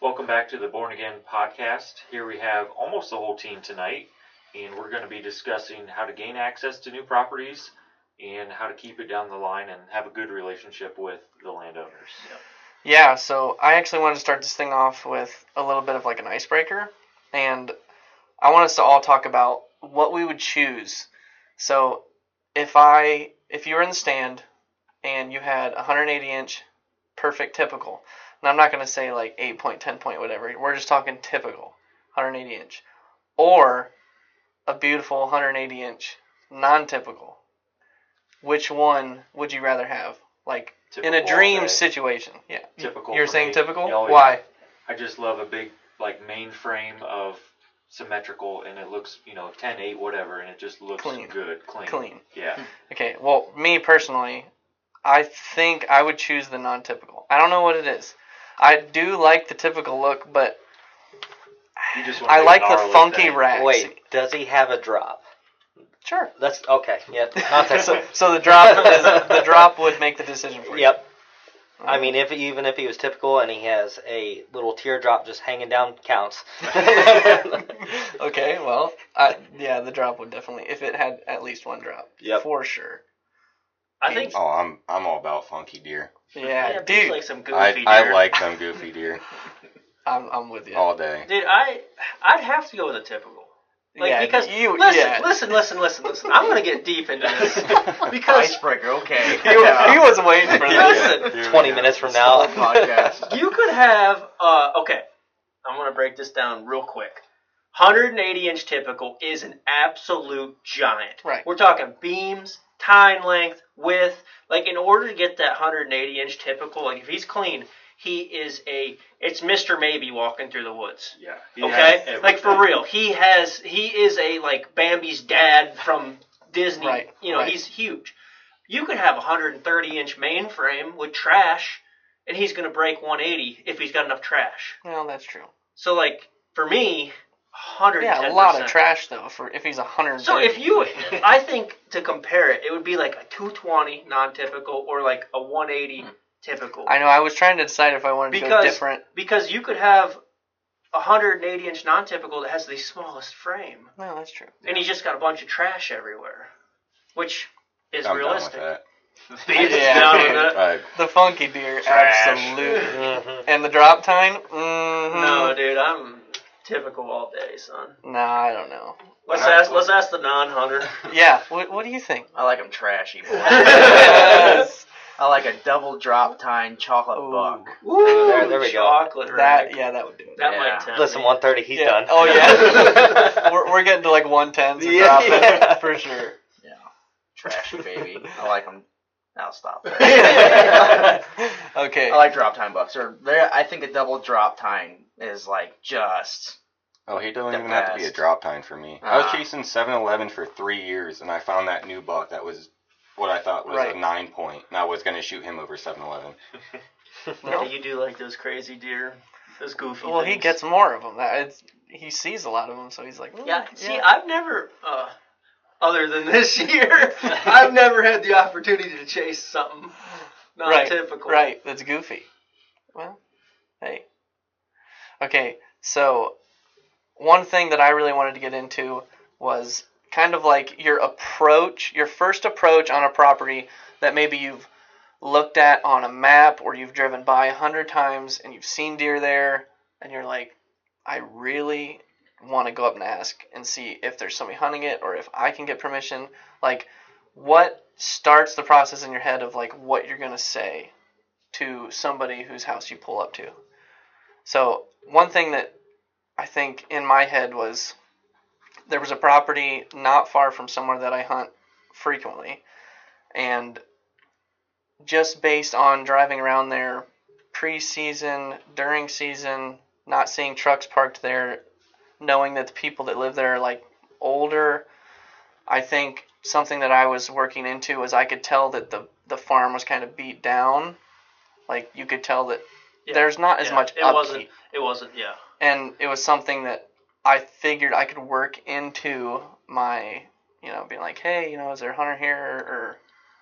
Welcome back to the Born Again podcast. Here we have almost the whole team tonight, and we're going to be discussing how to gain access to new properties and how to keep it down the line and have a good relationship with the landowners. Yep. Yeah, so I actually want to start this thing off with a little bit of like an icebreaker, and I want us to all talk about what we would choose. So if you were in the stand and you had 180-inch perfect typical, and I'm not going to say like 8 point, 10 point, whatever. We're just talking typical 180-inch, or a beautiful 180-inch non-typical. Which one would you rather have? Like Typical in a dream all day. situation. Yeah. Typical. You're for saying me. typical? Oh, yeah. Why? I just love a big main frame of symmetrical, and it looks 10-8 whatever, and it just looks Clean. good, clean. Yeah. Okay. Well, me personally, I think I would choose the non-typical. I don't know what it is. I do like the typical look, but You just want to I make like an the gnarly funky thing. racks. Wait, does he have a drop? Sure. That's okay. Yeah, not that. So the drop would make the decision for you. Yep. I mean, even if he was typical and he has a little teardrop just hanging down, counts. Okay, well, the drop would definitely, if it had at least one drop. Yep. For sure. I think. Oh, I'm all about funky deer. Yeah, Dude, dude. like some goofy I deer. like them goofy deer I'm with you. all day. Dude, I'd have to go with a typical. Because listen. I'm gonna get deep into this because Icebreaker, okay. He was waiting for this. listen, 20 minutes from now. Podcast. you could have okay. I'm gonna break this down real quick. 180-inch typical is an absolute giant. Right. We're talking beams, tine length, width. Like in order to get that 180-inch typical, like if he's clean, it's Mr. Maybe walking through the woods. Yeah. He Okay? has everything. Like for real. He is a like Bambi's dad from Disney. Right, right. He's huge. You could have a 130-inch mainframe with trash and he's going to break 180 if he's got enough trash. Well, that's true. So like for me, 110%. Yeah, a lot of trash though. If he's 130. So I think to compare it, it would be like a 220 non-typical or like a 180 typical. I know. I was trying to decide if I wanted to go different. Because you could have a 180-inch non-typical that has the smallest frame, No, that's true. and he's just got a bunch of trash everywhere, which is I'm realistic. down with He's Yeah, down dude. with it. that. The funky deer, Trash. absolutely. Mhm. And the drop tine? Mm-hmm. No, dude, I'm typical all day, son. Nah, I don't know. Let's ask the non-hunter. Yeah, what do you think? I like them trashy, boy. Yes. I like a double drop tine chocolate Ooh. buck. Woo, There we go. chocolate rack. That would do it. That Yeah. might tempt Listen, me. 130, he's Yeah. done. Oh yeah. we're getting to like 110s and Yeah. dropping Yeah. for sure. Yeah. Trashy, baby. I like them. Now stop there. Okay. I like drop tine bucks. I think a double drop tine is like just... Oh, he doesn't The even have to be a best. drop tine for me. I was Ah. chasing 7-Eleven for 3 years, and I found that new buck that was what I thought was Right. a 9 point, and I was going to shoot him over 7-Eleven. Yeah, you do like those crazy deer, those goofy Well, things. he gets more of them. He sees a lot of them, so he's like, Yeah, see, I've never, other than this year, I've never had the opportunity to chase something not right, typical. right. That's goofy. Well, hey. Okay, so one thing that I really wanted to get into was kind of like your first approach on a property that maybe you've looked at on a map or you've driven by 100 times and you've seen deer there and you're like, I really want to go up and ask and see if there's somebody hunting it or if I can get permission. Like, what starts the process in your head of like what you're going to say to somebody whose house you pull up to? So one thing that I think in my head was there was a property not far from somewhere that I hunt frequently, and just based on driving around there pre-season, during season, not seeing trucks parked there, knowing that the people that live there are like older, I think something that I was working into was I could tell that the farm was kind of beat down. Like you could tell that there's not as much upkeep. It wasn't, yeah. And it was something that I figured I could work into my, being like, hey, is there a hunter here? Or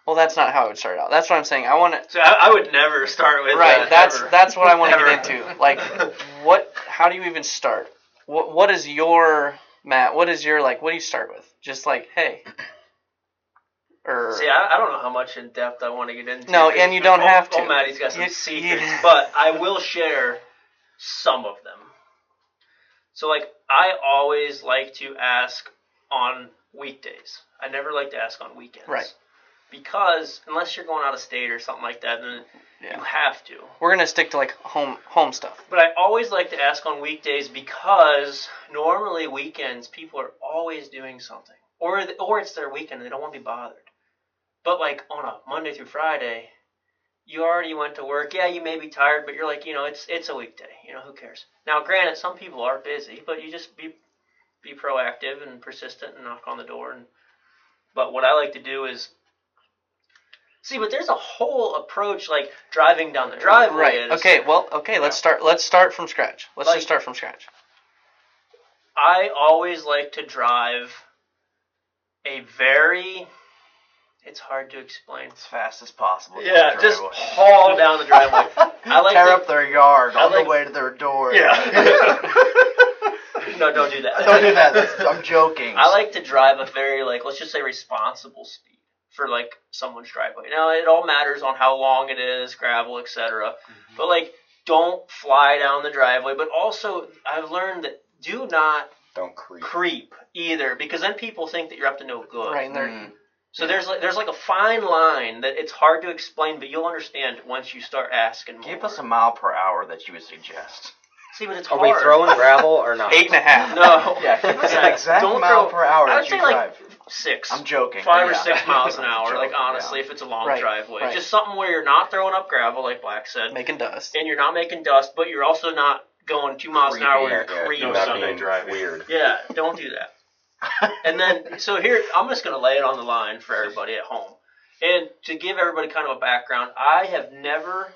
Well, that's not how it would start out. That's what I'm saying. I want to. So I would never start with Right. that. That's what I want to Never. get into. Like, how do you even start? What is your, Matt? What is your, like? What do you start with? Just like, hey. Or See, I don't know how much in depth I want to get into. No, and you don't have to. Oh, Maddie's got some You- secrets, you- but I will share some of them. So, like, I always like to ask on weekdays. I never like to ask on weekends. Right. Because unless you're going out of state or something like that, then Yeah. you have to. we're gonna stick to like home stuff. But I always like to ask on weekdays because normally weekends people are always doing something, or it's their weekend and they don't want to be bothered. But like on a Monday through Friday, you already went to work. Yeah, you may be tired, but you're like, it's a weekday. Who cares? Now, granted, some people are busy, but you just be proactive and persistent and knock on the door. But what I like to do is see. But there's a whole approach like driving down the driveway. Right. Okay. Well. Okay. Let's start. Let's start from scratch. Let's just start from scratch. I always like to drive a very. It's hard to explain. As fast as possible. Yeah, down the just driveway. haul down the driveway. I like tear to, up their yard on like- the way to their door. Yeah. No, don't do that. Don't do that. I'm joking. I like to drive a very let's just say responsible speed for someone's driveway. Now it all matters on how long it is, gravel, etc. Mm-hmm. But don't fly down the driveway. But also I've learned that do not Don't creep. creep either, because then people think that you're up to no good. Right. And they're So there's a fine line that it's hard to explain, but you'll understand once you start asking more. Give us a mile per hour that you would suggest. See, but it's Are hard. we throwing gravel or not? 8.5. No. Yeah, give us an Yeah, exact don't mile throw- per hour I would that say you drive. 6. I'm joking. 5 or yeah. 6 miles an hour, Joke, honestly, yeah. if it's a long Right, driveway. right. Just something where you're not throwing up gravel, like Black said, Making dust. and you're not making dust, but you're also not going 2 miles an hour where Creepy, you're creeping. No not Sunday being driving. Weird. Yeah, don't do that. And then, so here, I'm just going to lay it on the line for everybody at home. And to give everybody kind of a background, I have never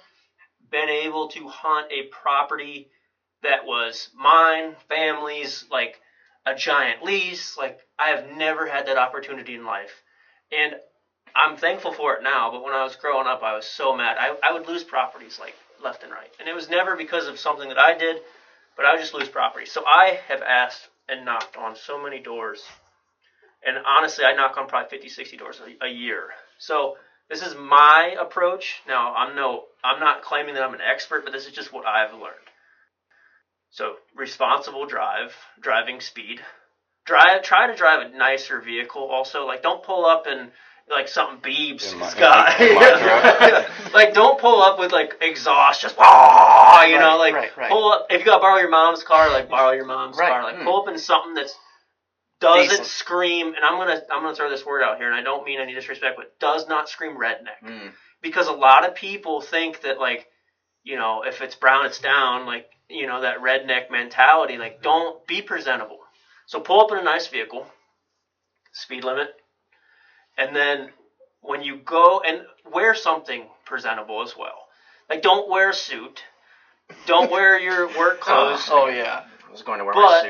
been able to hunt a property that was mine, family's, like a giant lease. I have never had that opportunity in life. And I'm thankful for it now, but when I was growing up, I was so mad. I would lose properties, left and right. And it was never because of something that I did, but I would just lose property. So I have asked and knocked on so many doors. And honestly, I knock on probably 50, 60 doors a year. So this is my approach. Now, I'm not claiming that I'm an expert, but this is just what I've learned. So responsible driving speed. Try to drive a nicer vehicle. Also, don't pull up and something beeps. In my Like don't pull up with exhaust just right. Right. Pull up if you gotta borrow your mom's car, borrow your mom's Right. car. Pull up in something that doesn't Decent. scream, and I'm gonna throw this word out here, and I don't mean any disrespect, but does not scream redneck. Because a lot of people think that if it's brown it's down, that redneck mentality. Don't be presentable. So pull up in a nice vehicle, speed limit, and then when you go, and wear something presentable as well. Don't wear a suit. Don't wear your work clothes. Oh yeah. I was going to wear my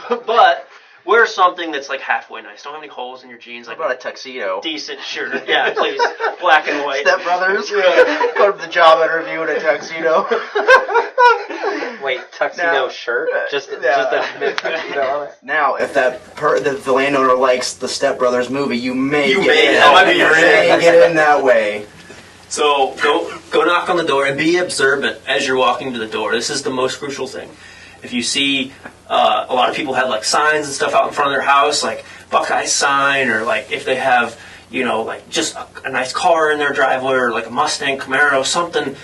suit. But wear something that's halfway nice. Don't have any holes in your jeans. How about a tuxedo? Decent shirt. Yeah, please. Black and white. Step Brothers? Yeah. Go to the job interview in a tuxedo. Wait, tuxedo No. shirt? Just a mid tuxedo on it? Now, if the landowner likes the Step Brothers movie, you may You get may- in. that might be your You may in. get in that way. So go knock on the door and be observant as you're walking to the door. This is the most crucial thing. If you see a lot of people have signs and stuff out in front of their house, like Buckeye sign, or if they have just a nice car in their driveway, or a Mustang, Camaro, something.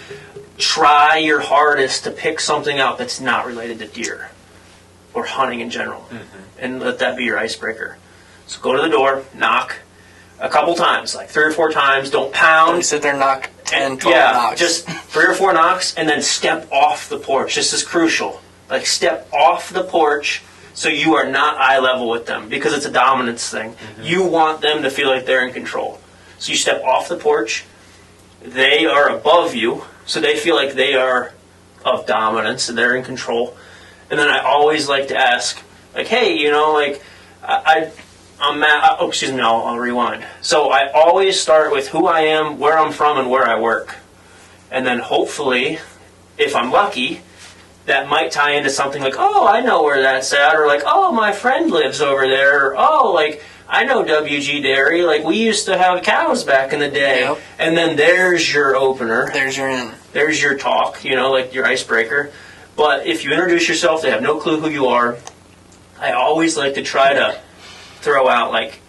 Try your hardest to pick something out that's not related to deer or hunting in general, and let that be your icebreaker. So go to the door, knock a couple times, 3 or 4 times. Don't pound. You sit there and knock 10, 12 Yeah, knocks. just 3 or 4 knocks, and then step off the porch. This is crucial. Step off the porch so you are not eye level with them, because it's a dominance thing. You want them to feel like they're in control. So you step off the porch. They are above you, so they feel like they are of dominance and they're in control. And then I always like to ask, hey, I'm I'll rewind. So I always start with who I am, where I'm from, and where I work. And then hopefully, if I'm lucky, that might tie into something like, oh, I know where that's at, or like, oh, my friend lives over there, or oh, like, I know WG Dairy, like, we used to have cows back in the day. Yep. And then there's your opener. There's your in. There's your talk, like your icebreaker. But if you introduce yourself, they have no clue who you are. I always like to try to throw out, like,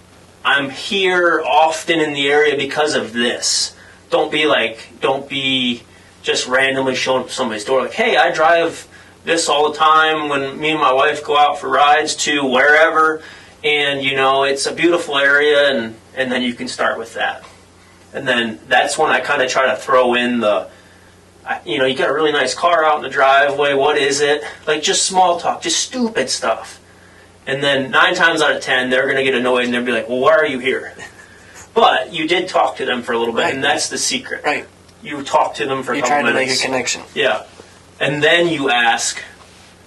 I'm here often in the area because of this. Don't be just randomly showing up at somebody's door like, hey, I drive this all the time when me and my wife go out for rides to wherever, and, it's a beautiful area, and then you can start with that. And then that's when I kind of try to throw in you got a really nice car out in the driveway, what is it? Like, just small talk, just stupid stuff. And then 9 times out of 10, they're going to get annoyed and they'll be like, well, why are you here? But you did talk to them for a little bit, right. And that's the secret. Right. You talk to them for a couple minutes. You try to make a connection. Yeah. And then you ask,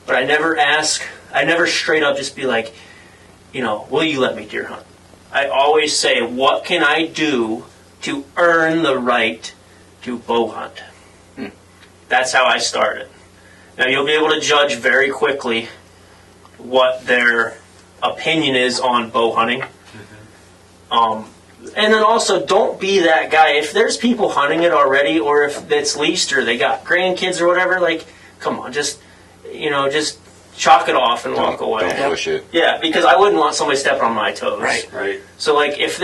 but I never straight up just be like, will you let me deer hunt? I always say, what can I do to earn the right to bow hunt? That's how I started. Now, you'll be able to judge very quickly what their opinion is on bow hunting. And then also, don't be that guy. If there's people hunting it already, or if it's leased, or they got grandkids or whatever, like, come on, just chalk it off and walk away. Don't push it. Yeah, because I wouldn't want somebody stepping on my toes. Right. So, like, if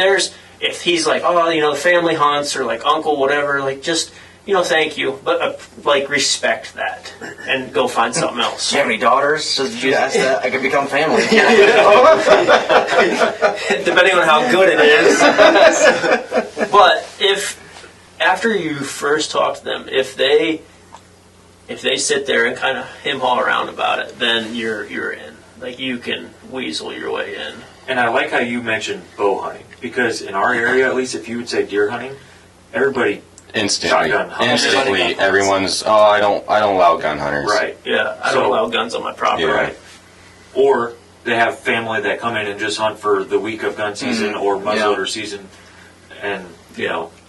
he's like, oh, the family hunts, or like uncle, whatever, like, just, thank you, but like, respect that and go find something else. Do you have any daughters? Did you ask that? I could become family. Depending on how good it is. But if after you first talk to them, if they sit there and kind of hem-haw around about it, then you're in. Like, you can weasel your way in. And I like how you mentioned bow hunting, because in our area, at least, if you would say deer hunting, everybody shotgun hunts. Instantly, everyone's, I don't allow gun hunters. Right. Yeah, I don't allow guns on my property. Yeah. Right. Or they have family that come in and just hunt for the week of gun season or muzzleloader season, and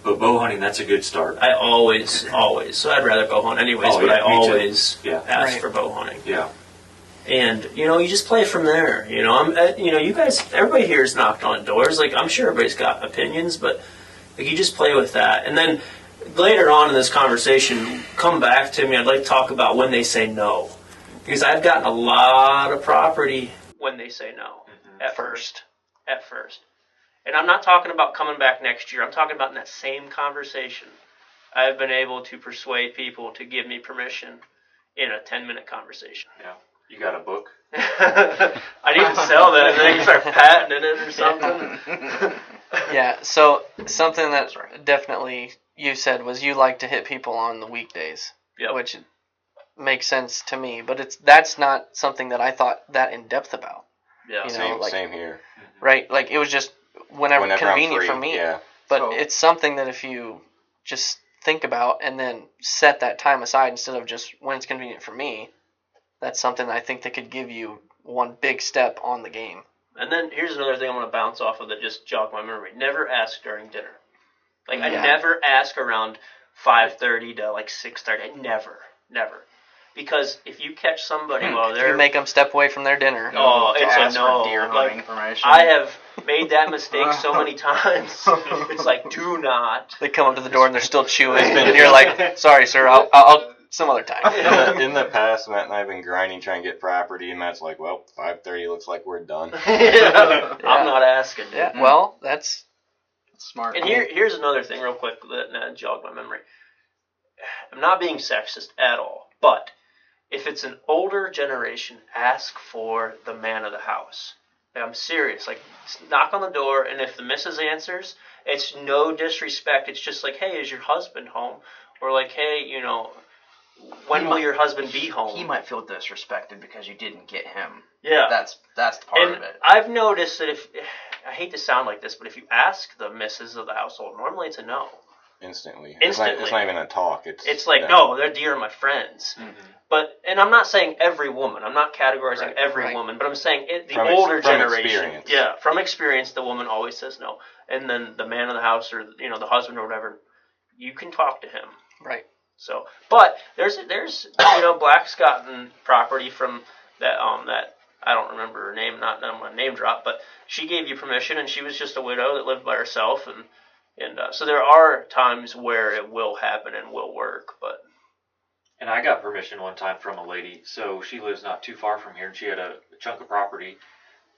but bow hunting, that's a good start. I always. So I'd rather bow hunt anyways, but I always ask for bow hunting. Yeah. And you just play from there. You guys, everybody here is knocked on doors. Like, I'm sure everybody's got opinions, but like, you just play with that. And then later on in this conversation, come back to me. I'd like to talk about when they say no, because I've gotten a lot of property when they say no at first. And I'm not talking about coming back next year. I'm talking about in that same conversation. I've been able to persuade people to give me permission in a 10-minute conversation. Yeah. You got a book? I need to sell that thing, start patenting it or something. Yeah, so something that definitely you said was you like to hit people on the weekdays, which makes sense to me, but that's not something that I thought that in depth about. Yeah, Same here. Right, like, it was just whenever convenient I'm free, for me. Yeah. But it's something that if you just think about and then set that time aside instead of just when it's convenient for me, that's something I think that could give you one big step on the game. And then here's another thing I'm going to bounce off of that just jogged my memory. Never ask during dinner. Like, I never ask around 5:30 to like 6:30. Never. Because if you catch somebody while they're... You make them step away from their dinner. Oh, it's a no. Deer hunting information. I have made that mistake so many times. It's like, do not. They come up to the door and they're still chewing, and you're like, sorry, sir, I'll some other time. In the past, Matt and I have been grinding trying to get property, and Matt's like, well, 5:30 looks like we're done. I'm not asking. Yeah, well, that's smart. And here's another thing real quick that jogged my memory. I'm not being sexist at all, but if it's an older generation, ask for the man of the house. Like, I'm serious. Like, knock on the door, and if the missus answers, it's no disrespect. It's just like, hey, is your husband home? Or like, hey, when will your husband be home? He might feel disrespected because you didn't get him. Yeah. That's the part of it. I've noticed that I hate to sound like this, but if you ask the missus of the household, normally it's a no. instantly. Instantly. It's not even a talk. It's like, no, they're deer are my friends. Mm-hmm. But, and I'm not saying every woman. I'm not categorizing every woman, but I'm saying the older generation. Experience. Yeah, from experience, the woman always says no. And then the man of the house or, the husband or whatever, you can talk to him. Right. So, but there's Black's gotten property from that I don't remember her name, not that I'm gonna name drop, but she gave you permission, and she was just a widow that lived by herself, and so there are times where it will happen and will work, but. And I got permission one time from a lady, so she lives not too far from here, and she had a chunk of property.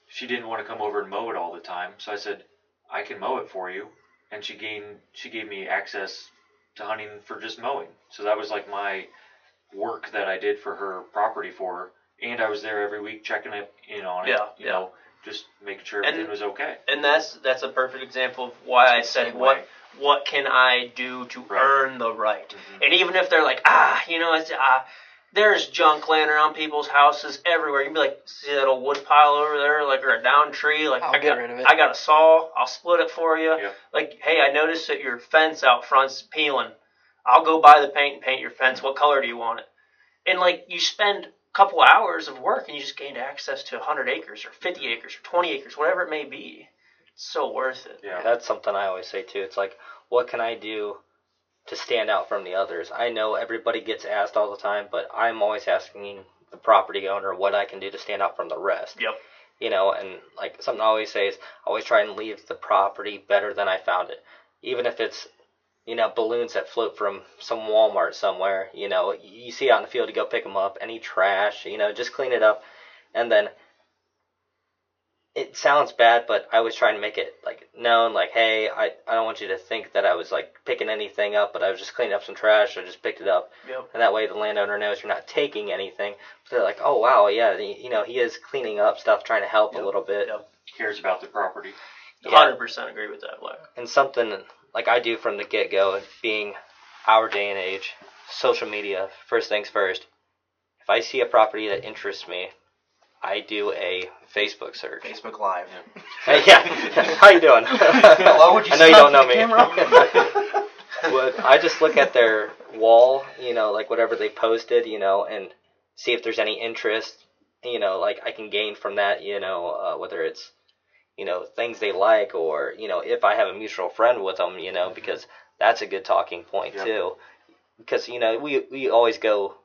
She didn't want to come over and mow it all the time, so I said, I can mow it for you, and she gave me access to hunting for just mowing. So that was like my work that I did for her property for her, and I was there every week checking it in on it. You know, just making sure everything was okay. And that's a perfect example of why I said what can I do to earn the right. Mm-hmm. And even if they're like, there's junk laying around people's houses everywhere. You'd be like, see that old wood pile over there, like, or a down tree? Like, I'll get rid of it. I got a saw. I'll split it for you. Yep. Like, hey, I noticed that your fence out front's peeling. I'll go buy the paint and paint your fence. What color do you want it? And, like, you spend a couple hours of work and you just gained access to 100 acres or 50 acres or 20 acres, whatever it may be. It's so worth it. Yeah. That's something I always say, too. It's like, what can I do to stand out from the others? I know everybody gets asked all the time, but I'm always asking the property owner what I can do to stand out from the rest. Yep. And like something I always say is, always try and leave the property better than I found it. Even if it's, balloons that float from some Walmart somewhere, you see out in the field, you go pick them up, any trash, just clean it up. And then it sounds bad, but I was trying to make it like known, like, hey, I don't want you to think that I was like picking anything up, but I was just cleaning up some trash. I just picked it up, and that way the landowner knows you're not taking anything. So they're like, oh wow, yeah, he is cleaning up stuff, trying to help a little bit. Cares about the property. 100% agree with that, Black. And something like I do from the get-go, being our day and age, social media, first things first. If I see a property that interests me, I do a Facebook search. Facebook Live. Yeah. How you doing? Hello, would you I know you don't know me. But I just look at their wall, like whatever they posted, and see if there's any interest, like I can gain from that, whether it's, things they like or, if I have a mutual friend with them, because that's a good talking point too. Because, we always go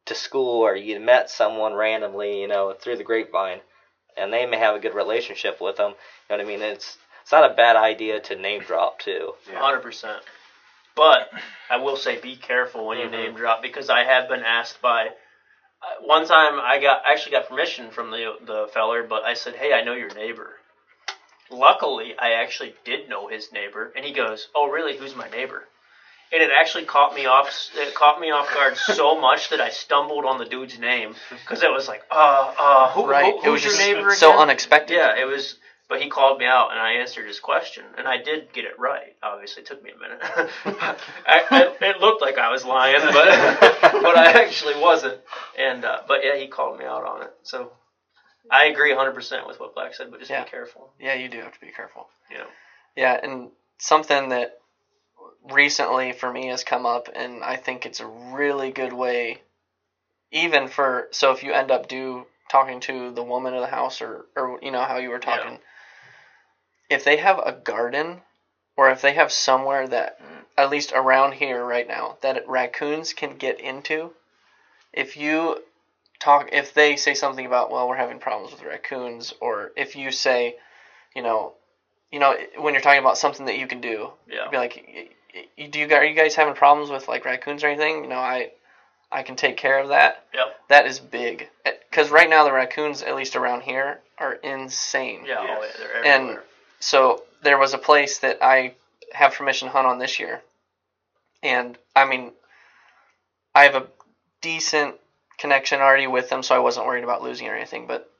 to school or you met someone randomly, through the grapevine, and they may have a good relationship with them. You know what I mean? It's not a bad idea to name drop too. 100%. But I will say, be careful when you name drop, because I have been asked by. One time I actually got permission from the feller, but I said, hey, I know your neighbor. Luckily, I actually did know his neighbor, and he goes, oh, really? Who's my neighbor? And it actually caught me off guard so much that I stumbled on the dude's name, because it was like, who's your neighbor again? So unexpected. Yeah, it was. But he called me out, and I answered his question, and I did get it right. Obviously, it took me a minute. It looked like I was lying, but I actually wasn't. And but yeah, he called me out on it. So I agree 100% with what Black said, but just be careful. Yeah, you do have to be careful. Yeah. Yeah, and something that recently for me has come up, and I think it's a really good way, even for, so if you end up talking to the woman of the house, or how you were talking, if they have a garden, or if they have somewhere that, at least around here right now, that raccoons can get into, if they say something about, well, we're having problems with raccoons, or if you say, when you're talking about something that you can do, you'd be like, are you guys having problems with like raccoons or anything? I can take care of that. Yep. That is big. Because right now the raccoons, at least around here, are insane. Yeah, they're everywhere. And so there was a place that I have permission to hunt on this year. And, I mean, I have a decent connection already with them, so I wasn't worried about losing or anything. But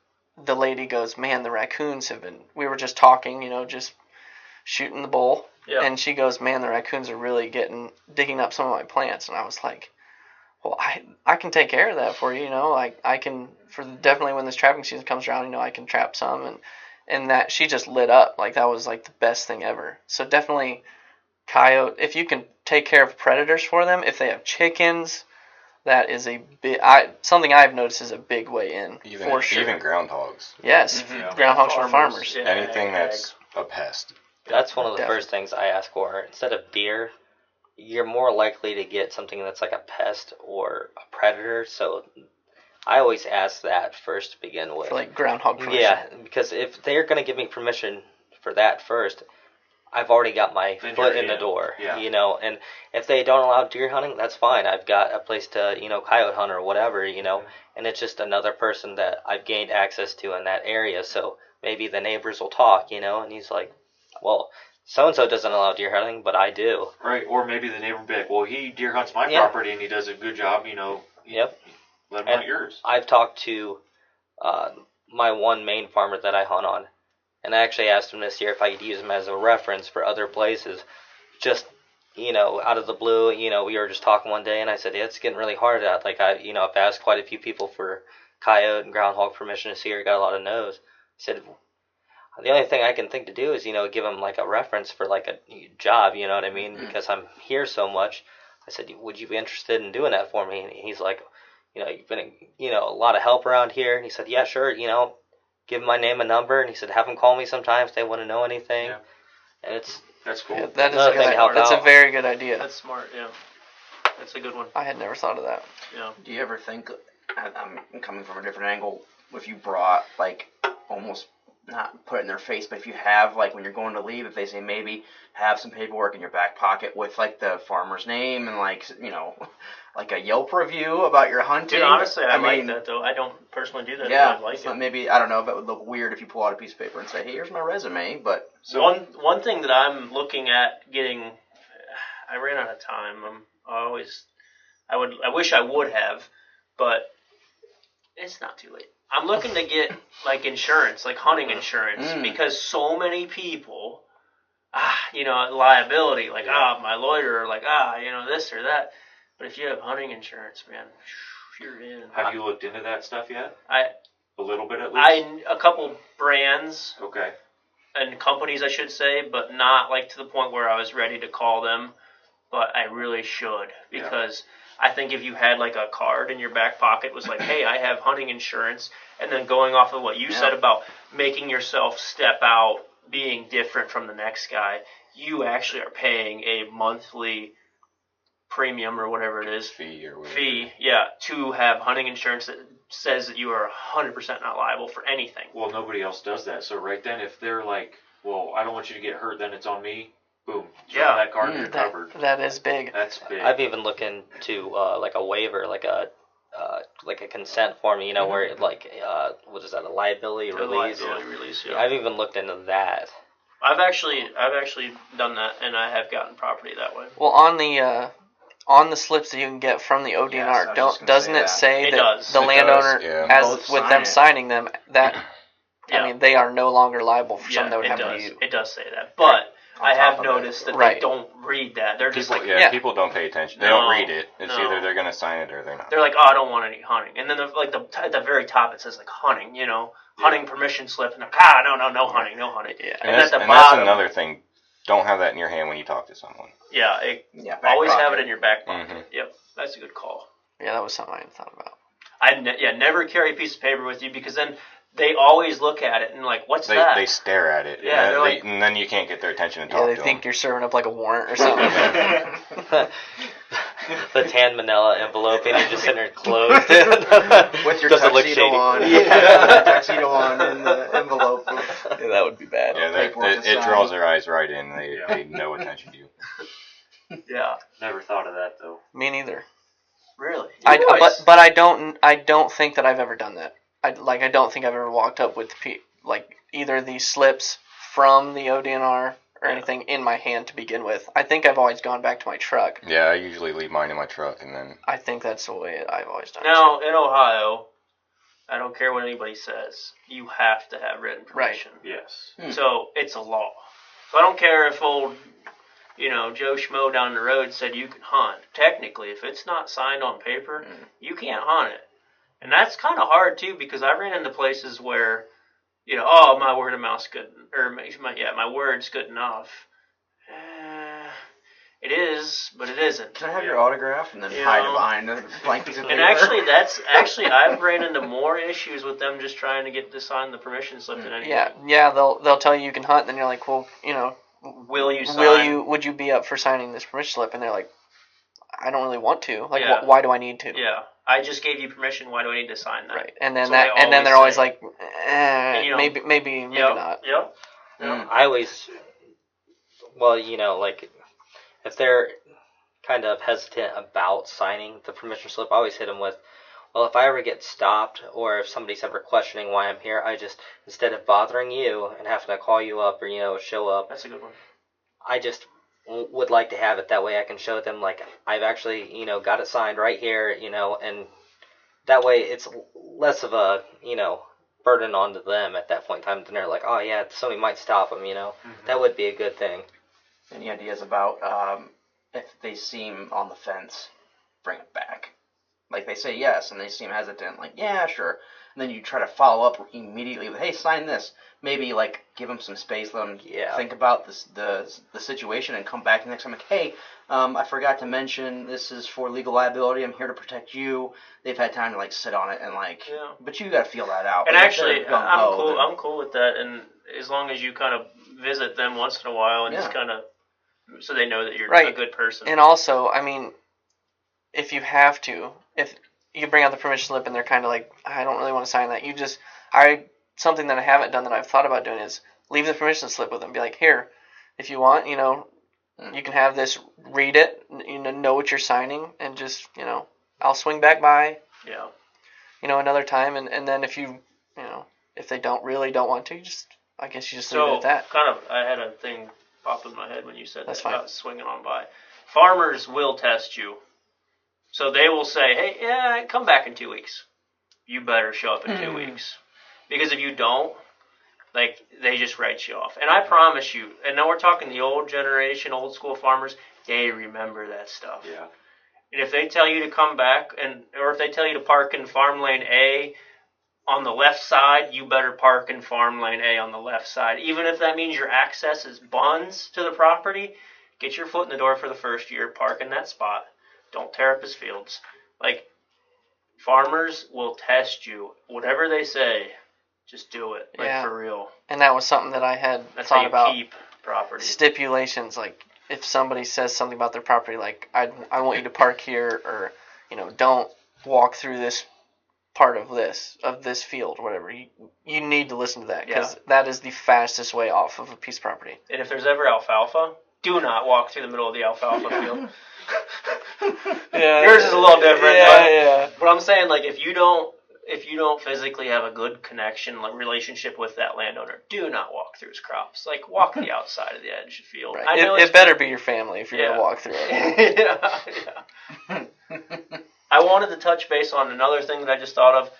the lady goes, man, the raccoons have been, we were just talking, just shooting the bull. Yep. And she goes, man, the raccoons are really digging up some of my plants. And I was like, well, I can take care of that for you, I can, definitely when this trapping season comes around, I can trap some, and that she just lit up, like that was like the best thing ever. So definitely coyote, if you can take care of predators for them, if they have chickens, that is a big, something I've noticed is a big way in, for sure. Even groundhogs. Yes, groundhogs for farmers. Yeah, Anything that's a pest. That's one of the Definitely. first things I ask for. Instead of deer, you're more likely to get something that's like a pest or a predator. So I always ask that first to begin with. For like groundhog permission. Yeah, because if they're going to give me permission for that first, I've already got my foot in the door, you know, and if they don't allow deer hunting, that's fine. I've got a place to, you know, coyote hunt or whatever, you know, and it's just another person that I've gained access to in that area. So maybe the neighbors will talk, you know, and he's like, well, so-and-so doesn't allow deer hunting, but I do. Right, or maybe the neighbor will be like, well, he deer hunts my Yeah. property and he does a good job, you know. Yep. Let him And hunt yours. I've talked to my one main farmer that I hunt on, and I actually asked him this year if I could use him as a reference for other places. Just, you know, out of the blue, you know, we were just talking one day, and I said, yeah, it's getting really hard out. Like, I've asked quite a few people for coyote and groundhog permission this year, got a lot of no's. I said, the only thing I can think to do is, you know, give him like a reference for like a job, you know what I mean? Because I'm here so much. I said, would you be interested in doing that for me? And he's like, you know, you've been, you know, a lot of help around here. And he said, yeah, sure, you know, give him my name and number. And he said, have them call me sometimes if they want to know anything. Yeah. And That's cool. Yeah, that is Another a thing to help that's a out. very good idea. That's smart, yeah. That's a good one. I had never thought of that. Yeah. Do you ever think, I'm coming from a different angle, if you brought, like, almost, not put it in their face, but if you have, like, when you're going to leave, if they say maybe have some paperwork in your back pocket with, like, the farmer's name and, like, you know, like a Yelp review about your hunting. Dude, honestly, I like mean, that, though. I don't personally do that, Yeah, but I like so it. maybe, I don't know if it would look weird if you pull out a piece of paper and say, hey, here's my resume, but... So One thing that I'm looking at getting, I ran out of time. I wish I would have, but it's not too late. I'm looking to get like insurance, like hunting insurance, because so many people, you know, liability, like my lawyer, or like you know, this or that. But if you have hunting insurance, man, you're in. have you looked into that stuff yet? A little bit at least? A couple brands. Okay. And companies, I should say, but not like to the point where I was ready to call them. But I really should, because I think if you had like a card in your back pocket was like, hey, I have hunting insurance, and then going off of what you said about making yourself step out, being different from the next guy, you actually are paying a monthly premium or whatever it is. Fee, to have hunting insurance that says that you are 100% not liable for anything. Well, nobody else does that. So right then, if they're like, well, I don't want you to get hurt, then it's on me. Boom. Throw that card and you're covered. That is big. That's big. I've even looked into like a waiver, like a consent form, you know, where it, like what is that, a liability release? Liability release, yeah. I've even looked into that. I've actually done that, and I have gotten property that way. Well, on the slips that you can get from the ODNR, Yes, I was just gonna doesn't say it that. say It that does. the It landowner, does, yeah. as Both with sign them it. signing them, that Yeah. I mean, they are no longer liable for something that would it happen does. to you. It does say that, but On I top have of it. noticed that Right. they don't read that. They're just People, like, people don't pay attention. They No, don't read it. It's no. either they're going to sign it or they're not. they're like, oh, I don't want any hunting, and then like at the very top it says like hunting, you know, hunting permission slip, and they're like, no hunting, no hunting. Yeah. And, that's, at the and that's bottom, another thing. Don't have that in your hand when you talk to someone. yeah, back always have pocket. it in your back pocket. Mhm. Yep, that's a good call. Yeah, that was something I hadn't thought about. Never carry a piece of paper with you, because then they always look at it and like, what's that? They stare at it. Yeah, and, they're like- and then you can't get their attention and Yeah, talk they to think them. you're serving up like a warrant or something. The tan manila envelope, and you're just sitting there closed. With your Doesn't look tuxedo shady. on. Yeah. Tuxedo on in the envelope. Yeah, that would be bad. Yeah, paperwork to it sign. draws their eyes right in. They pay no attention to you. Yeah, Never thought of that though. Me neither. really. But I don't think that I've ever done that. I don't think I've ever walked up with like either these slips from the ODNR or anything in my hand to begin with. I think I've always gone back to my truck. Yeah, I usually leave mine in my truck and then. I think that's the way I've always done it. Now, in Ohio, I don't care what anybody says, you have to have written permission. Yes. So it's a law. So I don't care if old, Joe Schmo down the road said you can hunt. Technically, if it's not signed on paper, you can't hunt it. And that's kind of hard too, because I ran into places where, my word of mouth's good, or my word's good enough. It is, but it isn't. Can I have your autograph? And then hide it behind a blank piece of paper. And actually, I've ran into more issues with them just trying to get to sign the permission slip than anything. Yeah. They'll tell you can hunt, and then you're like, well, will you sign? Would you be up for signing this permission slip? And they're like, I don't really want to. Like, Yeah. why do I need to? Yeah, I just gave you permission. Why do I need to sign that? Right, and then That's they're always like, maybe Yep. not. Yep. I always, like if they're kind of hesitant about signing the permission slip, I always hit them with, well, if I ever get stopped or if somebody's ever questioning why I'm here, I just, instead of bothering you and having to call you up or, show up. That's a good one. I just would like to have it that way I can show them, like, I've actually, got it signed right here, and that way it's less of a, burden onto them at that point in time. Then they're like, oh, yeah, somebody might stop them, Mm-hmm. That would be a good thing. Any ideas about if they seem on the fence, bring it back? Like, they say yes, and they seem hesitant, like, yeah, sure. And then you try to follow up immediately with, hey, sign this. Maybe, like, give them some space, let them think about the situation, and come back the next time, like, hey, I forgot to mention this is for legal liability. I'm here to protect you. They've had time to, like, sit on it and, like, but you got to feel that out. And like, actually, I'm cool with that, and as long as you kind of visit them once in a while and just kind of, so they know that you're a good person. And also, I mean, if you have to, if you bring out the permission slip and they're kind of like, I don't really want to sign that, something that I haven't done that I've thought about doing is leave the permission slip with them. Be like, here, if you want, you can have this, read it, know what you're signing, and just, I'll swing back by, another time, and then if if they don't want to, I guess you just leave it at that. I had a thing pop in my head when you said That's that fine. about swinging on by. Farmers will test you. So they will say, hey, come back in 2 weeks. You better show up in 2 weeks. Because if you don't, like, they just write you off. And I promise you, and now we're talking the old generation, old school farmers, they remember that stuff. Yeah. And if they tell you to come back, or if they tell you to park in farm lane A on the left side, you better park in farm lane A on the left side. Even if that means your access is buns to the property, get your foot in the door for the first year, park in that spot. Don't tear up his fields. Like, farmers will test you. Whatever they say, just do it. Like, for real. And that was something that I had That's thought how you about. keep property. Stipulations, like, if somebody says something about their property, like, I want you to park here, or, don't walk through this part of this field, or whatever. You need to listen to that, because that is the fastest way off of a piece of property. And if there's ever alfalfa, do not walk through the middle of the alfalfa field. Yours is a little different. But I'm saying, like, if you don't physically have a good connection, like, relationship with that landowner, do not walk through his crops. Like, walk the outside of the edge of the field. Right. I know it better be your family if you're going to walk through it. I wanted to touch base on another thing that I just thought of,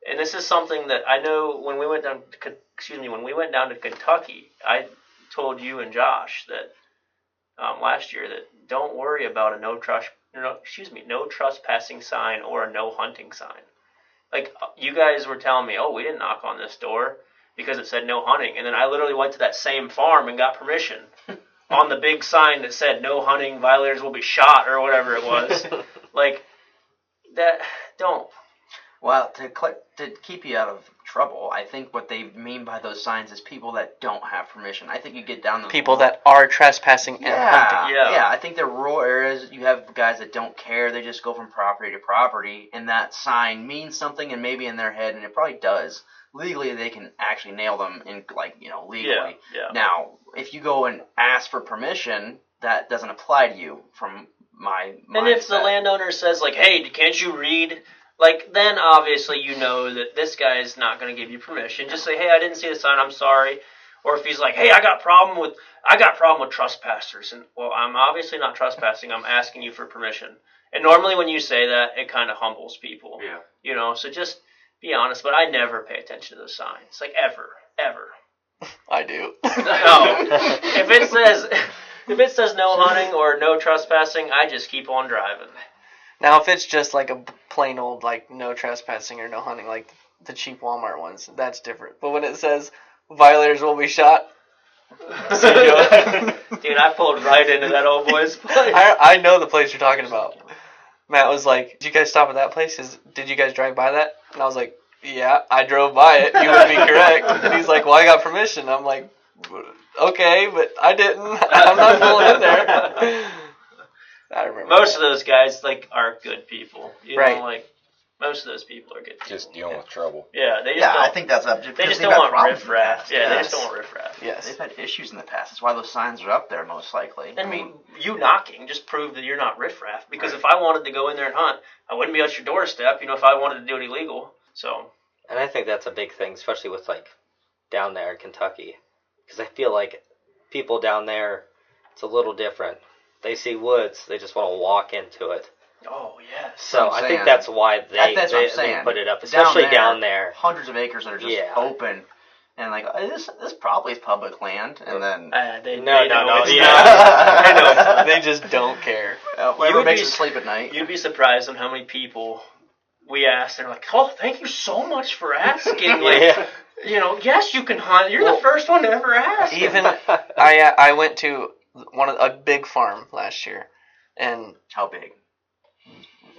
and this is something that I know when we went down to Kentucky, I told you and Josh that last year that don't worry about a no trespassing sign or a no hunting sign. Like, you guys were telling me, we didn't knock on this door because it said no hunting, and then I literally went to that same farm and got permission on the big sign that said no hunting, violators will be shot, or whatever it was. Like, that, don't. Well, to keep you out of trouble, I think what they mean by those signs is people that don't have permission. I think you get down to people that are trespassing and hunting. Yeah, I think the rural areas, you have guys that don't care. They just go from property to property, and that sign means something, and maybe in their head, and it probably does. Legally, they can actually nail them in, legally. Yeah. Now, if you go and ask for permission, that doesn't apply to you from my mindset. And if the landowner says, like, hey, can't you read? Like, then obviously you know that this guy is not going to give you permission. Just say, hey, I didn't see the sign, I'm sorry. Or if he's like, hey, I got problem with trespassers. And, well, I'm obviously not trespassing. I'm asking you for permission. And normally when you say that, it kind of humbles people. Yeah. So just be honest. But I never pay attention to those signs. Like, ever. I do. No. If it says no hunting or no trespassing, I just keep on driving. Now, if it's just like a plain old, like, no trespassing or no hunting, like the cheap Walmart ones, that's different. But when it says violators will be shot, Dude, I pulled right into that old boy's place. I know the place you're talking about. Matt was like, "Did you guys stop at that place? Did you guys drive by that?" And I was like, "Yeah, I drove by it. You would be correct." And he's like, "Well, I got permission." I'm like, "Okay, but I didn't. I'm not pulling in there." I remember. Most of those guys are good people. You know, most of those people are good people. Just dealing with trouble. Yeah, they just Yeah, don't, I think that's up. they just don't want riffraff. Yeah, they just don't want riffraff. Yes. They've had issues in the past. That's why those signs are up there, most likely. I mean, you knocking just proved that you're not riffraff. Because if I wanted to go in there and hunt, I wouldn't be at your doorstep. If I wanted to do it illegal. So. And I think that's a big thing, especially with down there in Kentucky, because I feel like people down there, it's a little different. They see woods, they just want to walk into it. Oh yes. So I think that's why they put it up, especially down there. Hundreds of acres that are just open, and this probably is public land, and then no, They just don't care. Whatever makes them sleep at night. You'd be surprised on how many people we asked. They're like, "Oh, thank you so much for asking." Yes, you can hunt. You're the first one to ever ask. Even I went to a big farm last year, and how big?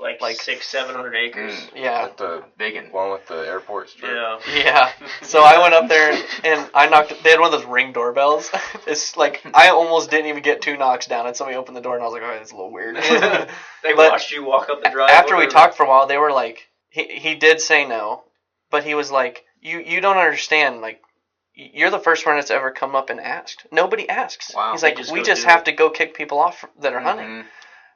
Like 600-700 acres. Yeah. Like the big one with the airport strip. Yeah. Yeah. So I went up there and I knocked. They had one of those Ring doorbells. It's I almost didn't even get 2 knocks down, and somebody opened the door, and I was like, "Oh, that's a little weird." They watched you walk up the driveway. After we talked for a while, they were like, he did say no, but he was like, "You don't understand. You're the first one that's ever come up and asked. Nobody asks." Wow. He's like, "We just have to go kick people off that are hunting,"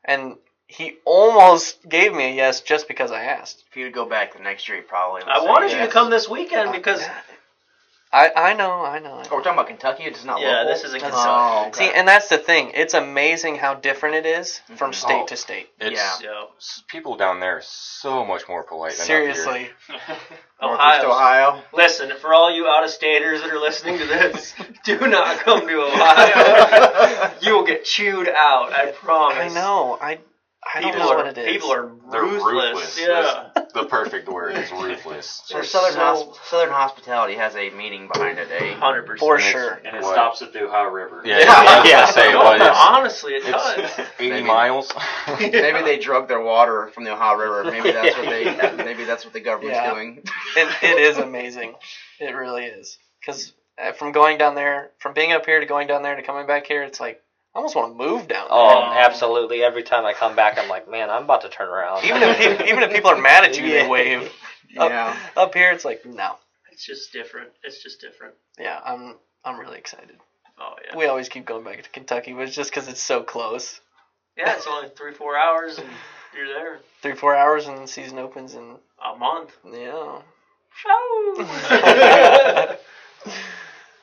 and he almost gave me a yes just because I asked. If you would go back the next year, he probably would I say wanted yes. you to come this weekend because... I know. Oh, we're talking about Kentucky? It's not local? Yeah, this is in Kentucky. Oh, okay. See, and that's the thing. It's amazing how different it is from state to state. People down there are so much more polite than Seriously. Northeast Ohio. Listen, for all you out-of-staters that are listening to this, do not come to Ohio. You will get chewed out, I promise. I know. I don't know what it is. People are They're ruthless. Yeah. The perfect word is ruthless. So Southern Hospitality has a meaning behind it, 100%. For sure. And it stops at the Ohio River. Yeah, I was gonna say honestly, it does. 80 miles. Maybe they drug their water from the Ohio River. Maybe that's what the government's doing. It is amazing. It really is. Because from being up here to going down there to coming back here, it's like, I almost want to move down there. Oh, absolutely. Every time I come back, I'm like, man, I'm about to turn around. Even if people are mad at you, they wave. Yeah. Up here, it's like, no. It's just different. Yeah, I'm really excited. Oh, yeah. We always keep going back to Kentucky, but it's just because it's so close. Yeah, it's only 3-4 hours, and you're there. 3-4 hours, and the season opens in a month. Yeah.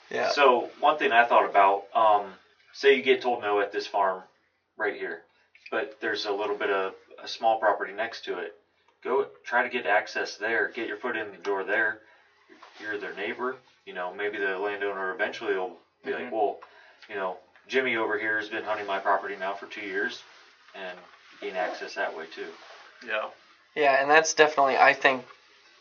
Yeah. So one thing I thought about, say you get told no at this farm right here, but there's a little bit of a small property next to it. Go try to get access there. Get your foot in the door there. You're their neighbor. Maybe the landowner eventually will be like, well, Jimmy over here has been hunting my property now for 2 years, and gain access that way too. Yeah. Yeah, and that's definitely, I think,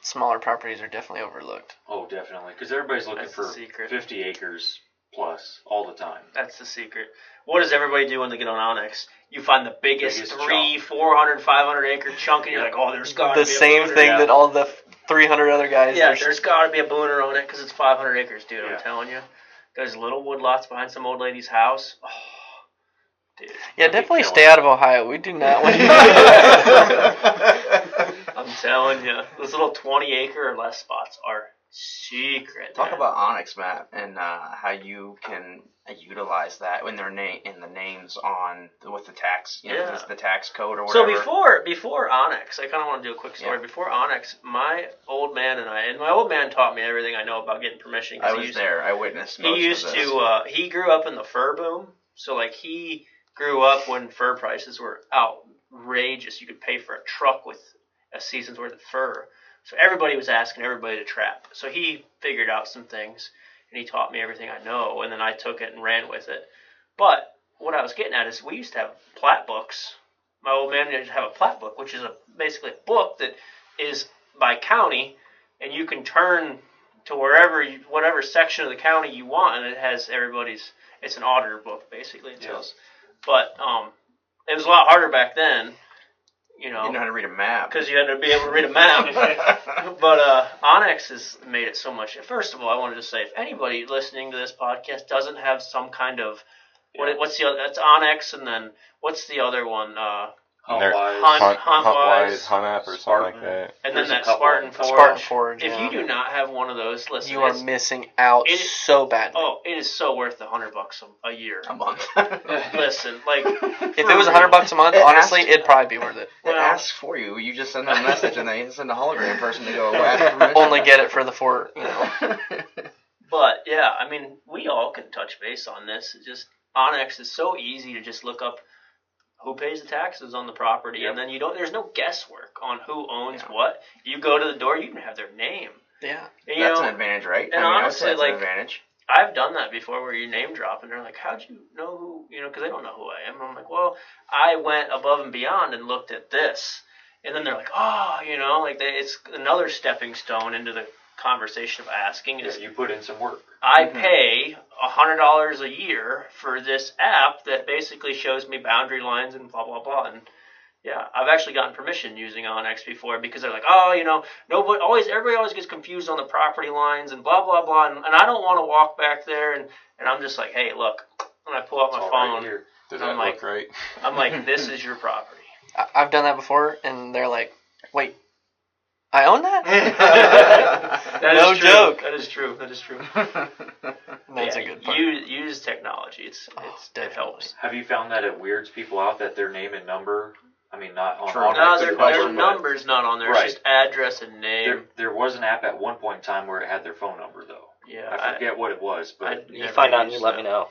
smaller properties are definitely overlooked. Oh, definitely, because everybody's looking for 50 acres plus all the time. That's the secret. What does everybody do when they get on Onyx? You find the biggest 300, chunk. 400, 500 acre chunk, and you're like, oh, there's got to be a same booner. thing that all the 300 other guys. Yeah, there's got to be a booner on it because it's 500 acres, dude. Yeah. I'm telling you. There's little woodlots behind some old lady's house. Oh, dude. Yeah, definitely stay out of Ohio. We do not want I'm telling you, those little 20 acre or less spots are secret. Talk about Onyx, Matt, and how you can utilize that in the names with the tax, the tax code or whatever. So before Onyx, I kind of want to do a quick story. Yeah. Before Onyx, my old man taught me everything I know about getting permission. I was there. I witnessed most of this. He grew up in the fur boom, so he grew up when fur prices were outrageous. You could pay for a truck with a season's worth of fur. So everybody was asking everybody to trap. So he figured out some things, and he taught me everything I know, and then I took it and ran with it. But what I was getting at is we used to have plat books. My old man used to have a plat book, which is basically a book that is by county, and you can turn to whatever section of the county you want, and it has everybody's. It's an auditor book basically. It tells, but it was a lot harder back then. You know how to read a map because you had to be able to read a map. But Onyx has made it so much. First of all, I wanted to say if anybody listening to this podcast doesn't have some kind of what's the other? That's Onyx, and then what's the other one? Huntwise, Hunt app or something like that. And then that Spartan Forge. Spartan Forge. If you do not have one of those, listen, you are missing out so badly. Oh, it is so worth $100 a year, a month. Listen, like if it was $100 a month, honestly, it'd probably be worth it. It asks for you. You just send them a message, and they send a hologram person to go ask permission. Only get it for the 4. But yeah, I mean, we all can touch base on this. Just Onyx is so easy to just look up who pays the taxes on the property, and then there's no guesswork on who owns what. You go to the door, you can have their name. Yeah. And, that's an advantage, right? And honestly, that's an advantage. I've done that before where you name drop, and they're like, how'd you know who, because they don't know who I am. And I'm like, well, I went above and beyond and looked at this. And then they're like, oh, it's another stepping stone into the conversation of asking is you put in some work. I pay $100 a year for this app that basically shows me boundary lines and blah blah blah. And yeah, I've actually gotten permission using Onyx before because they're like, oh, everybody always gets confused on the property lines and blah blah blah, and I don't want to walk back there, and I'm just like, hey, look, and I pull out my phone. Right, does that look right? I'm like, this is your property. I've done that before, and they're like, wait, I own that? No joke. That is true. That's a good part. Use technology. It helps. Have you found that it weirds people out that their name and number? I mean, not on. No, their number's not on there. Right. It's just address and name. There was an app at one point in time where it had their phone number though. Yeah, I forget what it was, but you find out and you let me know.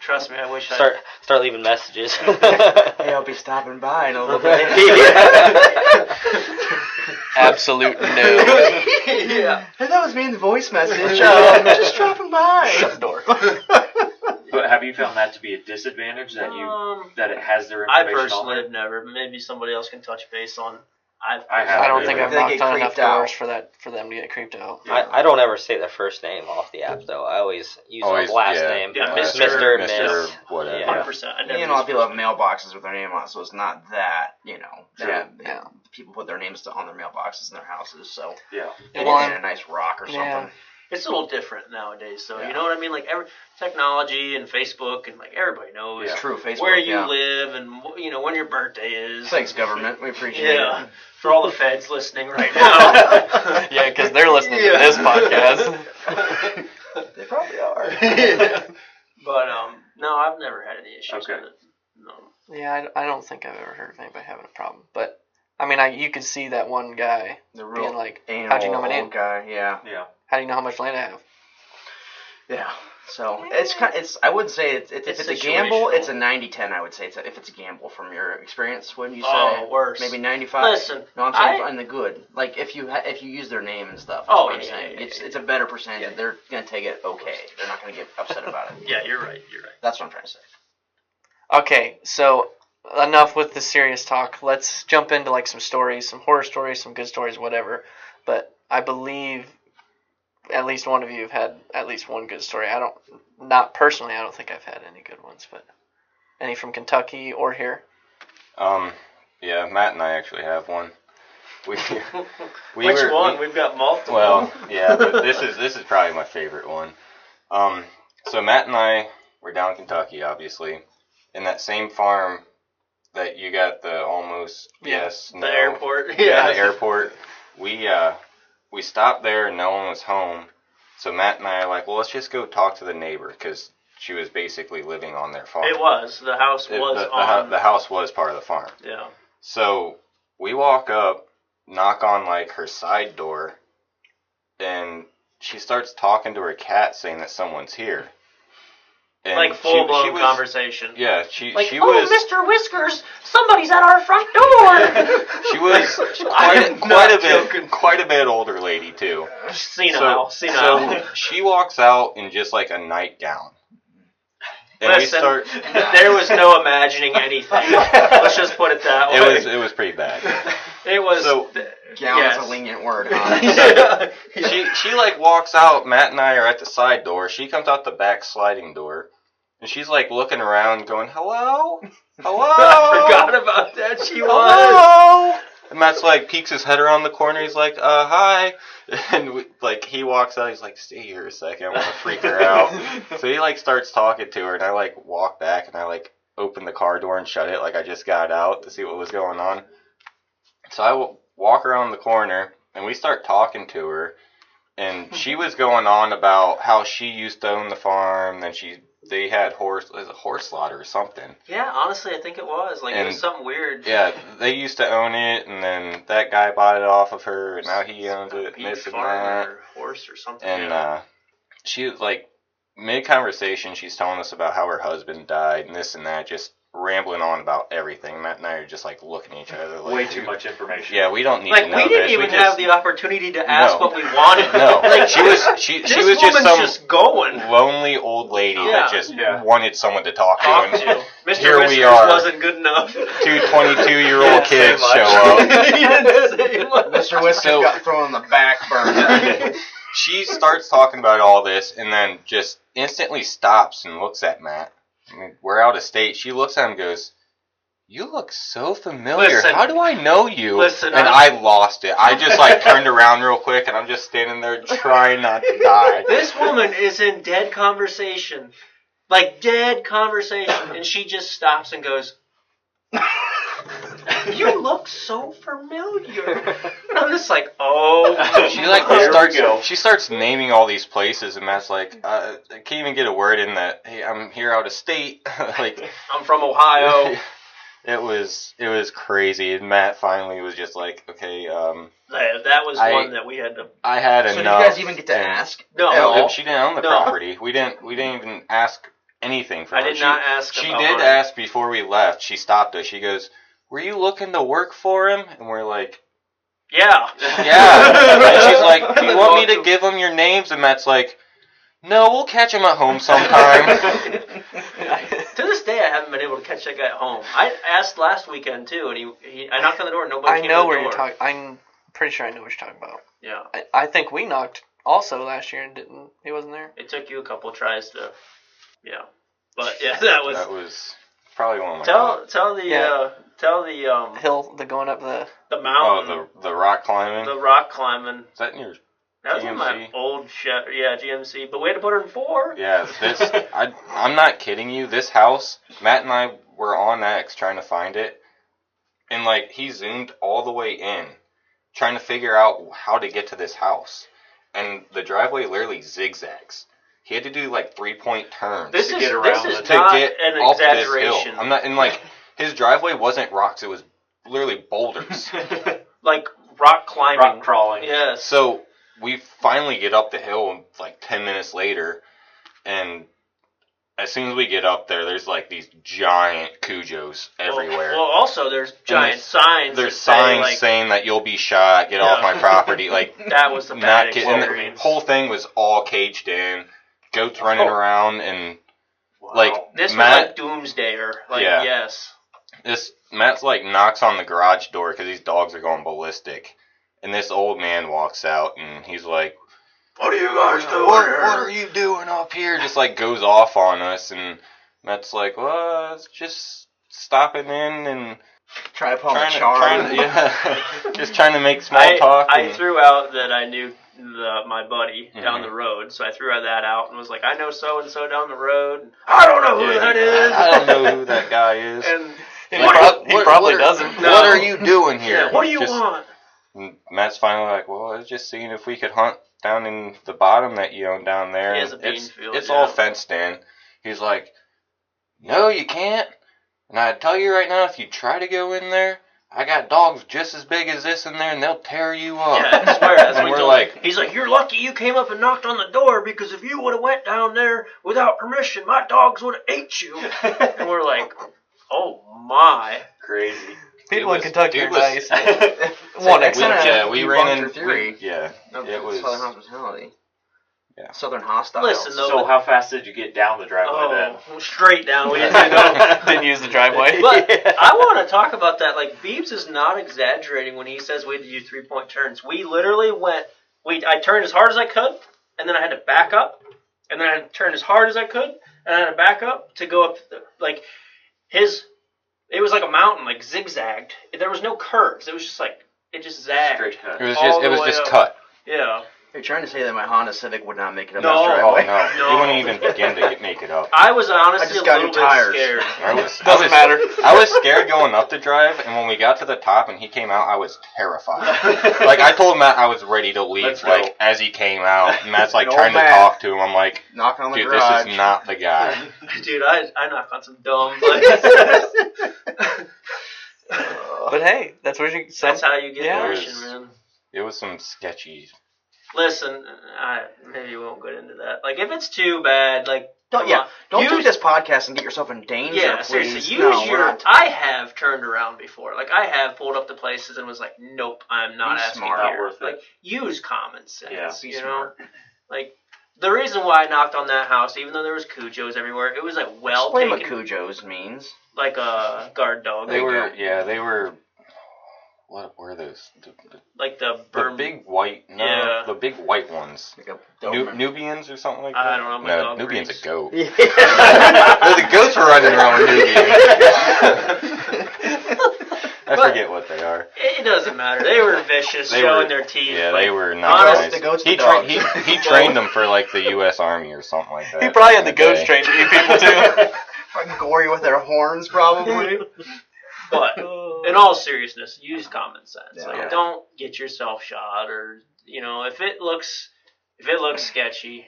Trust me, I wish start leaving messages. Hey, I'll be stopping by in a little bit. Absolute no. Yeah. Hey, that was me in the voice message. Just dropping by. Shut the door. But have you found that to be a disadvantage that that it has their information? I personally have never. Maybe somebody else can touch base on. I don't think I've knocked on enough doors for them to get creeped out. Yeah. I don't ever say their first name off the app though. I always use the last name. Yeah, Mr. Miss, whatever. Yeah. 100%. A lot of people have mailboxes with their name on it, so it's not that, people put their names on their mailboxes in their houses, so in a nice rock or something. Yeah. It's a little different nowadays, so you know what I mean? Like every technology and Facebook and like everybody knows True, Facebook, where you live and when your birthday is. Thanks, government. We appreciate it. For all the feds listening right now. Yeah, because they're listening to this podcast. They probably are. But no, I've never had any issues with it. No. Yeah, I don't think I've ever heard of anybody having a problem, but. I mean, you could see that one guy being like, how'd you know my name? Guy, yeah. How do you know how much land I have? Yeah. So I would say if it's a gamble, it's a 90-10. I would say if it's a gamble from your experience. Wouldn't you say? Oh, worse. Maybe 95. Listen, no, I'm saying in the good. Like if you use their name and stuff. That's what I'm saying. It's a better percentage. Yeah. They're gonna take it okay. They're not gonna get upset about it. Yeah, you're right. That's what I'm trying to say. Okay, so. Enough with the serious talk. Let's jump into like some stories, some horror stories, some good stories, whatever. But I believe at least one of you have had at least one good story. Not personally, I don't think I've had any good ones, but any from Kentucky or here? Yeah, Matt and I actually have one. Which one? We've got multiple. Well, yeah, but this is probably my favorite one. So Matt and I were down in Kentucky, obviously, in that same farm that you got the almost the airport. The airport. We stopped there and no one was home. So Matt and I are like, well, let's just go talk to the neighbor because she was basically living on their farm. It was. The house was the house was part of the farm. Yeah. So we walk up, knock on like her side door, and she starts talking to her cat saying that someone's here. And like full-blown conversation. Yeah, she was... Mr. Whiskers, somebody's at our front door! She was quite a bit older lady, too. Senile. So she walks out in just like a nightgown. And Listen, there was no imagining anything. Let's just put it that way. It was pretty bad. It was. So Gallon's a lenient word, huh? she like walks out. Matt and I are at the side door. She comes out the back sliding door, and she's like looking around, going, "Hello, hello." I forgot about that. She was. Hello. And Matt's like peeks his head around the corner. He's like, hi. And like he walks out. He's like, stay here a second. I want to freak her out. So he like starts talking to her, and I like walk back and I like open the car door and shut it like I just got out to see what was going on. So I walk around the corner and we start talking to her, and she was going on about how she used to own the farm. Then they had horse slaughter or something. Yeah, honestly, I think it was. Like, it was something weird. Yeah, they used to own it, and then that guy bought it off of her, and now he owns it, and this and that. Or horse or something. And she was like, mid-conversation, she's telling us about how her husband died, and this and that, just rambling on about everything. Matt and I are just like looking at each other like, way too much information. Yeah, we don't need like, to know we didn't this. even have the opportunity to ask what we wanted. No, like, she was just some just going. lonely old lady that just wanted someone to talk to. And Mr. here Whiskers we are. wasn't good enough. Two 22-year-old kids show up. Mr. Whiskers got thrown on the back burner. She starts talking about all this and then just instantly stops and looks at Matt. I mean, we're out of state. She looks at him and goes, "You look so familiar. Listen, how do I know you?" Listen, and I lost it. I just like turned around real quick and I'm just standing there trying not to die. This woman is in dead conversation. Like, dead conversation. And she just stops and goes, "You look so familiar." And I'm just like, oh. She like she starts naming all these places, and Matt's like, I can't even get a word in that. Hey, I'm here out of state. Like, I'm from Ohio. It was crazy, and Matt finally was just like, okay. That was one that we had to. I had enough. So did you guys even get to ask? No, she didn't own the property. We didn't even ask anything from her. I did not ask. She did ask before we left. She stopped us. She goes, "Were you looking to work for him?" And we're like, "Yeah." And she's like, "Do you want me to give him your names?" And Matt's like, "No, we'll catch him at home sometime." To this day, I haven't been able to catch that guy at home. I asked last weekend too, and I knocked on the door. Nobody came to the door. I know where you're talking. I'm pretty sure I know what you're talking about. Yeah. I think we knocked also last year and didn't. He wasn't there. It took you a couple of tries to. Yeah. But yeah, that was probably one of my tell the hill, the going up the mountain. Oh, the rock climbing. The rock climbing. Is that in your That was GMC? in my old GMC, but we had to put her in 4. Yeah, I'm not kidding you. This house, Matt and I were on X trying to find it, and like he zoomed all the way in, trying to figure out how to get to this house, and the driveway literally zigzags. He had to do like 3-point turns to get around to get an up exaggeration. this hill. I'm not, and like his driveway wasn't rocks; it was literally boulders, like rock climbing, rock crawling. Yes. So we finally get up the hill like 10 minutes later, and as soon as we get up there, there's like these giant cujos everywhere. Well, also there's giant signs. There's signs saying that you'll be shot, get off my property. Like that was the bad experience. The whole thing was all caged in, goats running around, and like this Matt, was like doomsdayer. Like yes, Matt's like knocks on the garage door because these dogs are going ballistic. And this old man walks out, and he's like, "What are you guys doing? What are you doing up here?" Just like goes off on us, and Matt's like, "Well, it's just stopping in and trying to make small talk." I threw out that I knew my buddy down the road, so I threw that out and was like, "I know so and so down the road." I don't know who that is. I don't know who that guy is. And he probably doesn't. What are you doing here? Yeah, what do you want? And Matt's finally like, "Well, I was just seeing if we could hunt down in the bottom that you own down there." It's all fenced in. He's like, "No, you can't. And I tell you right now, if you try to go in there, I got dogs just as big as this in there, and they'll tear you up." Yeah, I swear. That's and what we're like, he's like, "You're lucky you came up and knocked on the door, because if you would have went down there without permission, my dogs would have ate you." And we're like, "Oh my, crazy." People in Kentucky are nice. We ran into it was Southern hospitality. Southern hostile. Listen, though. So how fast did you get down the driveway then? Straight down. We didn't Didn't use the driveway. But I want to talk about that. Like, Beebs is not exaggerating when he says we had to do 3-point turns. We literally went. I turned as hard as I could, and then I had to back up, and then I had to turn as hard as I could, and I had to back up to go up. It was like a mountain, like zigzagged. There was no curves. It was just like it just zagged. Straight cut. It was all just the it was way just up. cut. Yeah. You're trying to say that my Honda Civic would not make it up No. this Oh driveway? no, No. you wouldn't even begin to make it up. I was honestly I just a got little new bit tires. scared. Doesn't matter. I was scared going up the drive, and when we got to the top and he came out, I was terrified. Like, I told Matt I was ready to leave, Let's go. like, as he came out. And Matt's, like, Good trying old to Matt. talk to him. I'm like, Knocking on the dude, garage. this is not the guy. Dude, I knock on some dumb places. But hey, that's what you. That's how you get Yeah. fishing, man. It was some sketchy. Listen, maybe we won't get into that. Like, if it's too bad, like, Don't come on. take Use- this podcast and get yourself in danger, Yeah, please. seriously. No, Use we're your. not- I have turned around before. Like, I have pulled up to places and was like, nope, I'm not Be asking smart. Not here. worth it. Like, use common sense. Yeah. Be you smart. know, like the reason why I knocked on that house, even though there was Cujos everywhere, it was like well Explain what taken, Cujo's means. like a guard dog. They were. What were those? like the The big white, Yeah. the big white ones. Like a Doberman. Nubians or something like that? I don't know. My No, dog Nubian's breeds. a goat. Yeah. The goats were running around with Nubians. I forget what they are. It doesn't matter. They were vicious, They showing were- their teeth. Yeah, like, they were not honest- nice. the goats, he, the dogs. he trained them for like the U.S. Army or something like that. He probably had the back in goats day. trained to eat people too. Fucking gory with their horns, probably. But in all seriousness, use common sense. Yeah. Like, don't get yourself shot, or if it looks sketchy.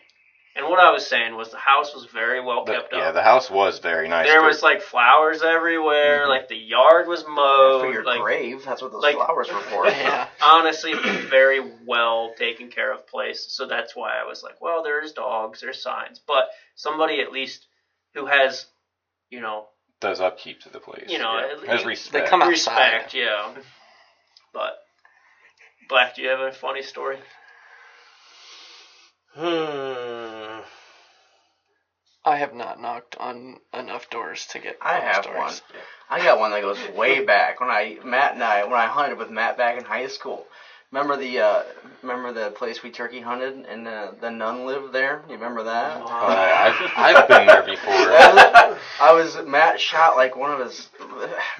And what I was saying was the house was very well kept up. Yeah, the house was very nice. There was like flowers everywhere. Mhm. Like the yard was mowed. For your like grave, that's what those like- flowers were for. Yeah. honestly, it was a very well taken care of place. So that's why I was like, well, there's dogs, there's signs, but somebody at least who has, does upkeep to the place. Has respect. They come outside. respect, yeah. But Black, do you have a funny story? I have not knocked on enough doors to get. I funny have stories. one. I got one that goes way back when I hunted with Matt back in high school. Remember the place we turkey hunted and the nun lived there? You remember that? I've been there before. Matt shot like one of his.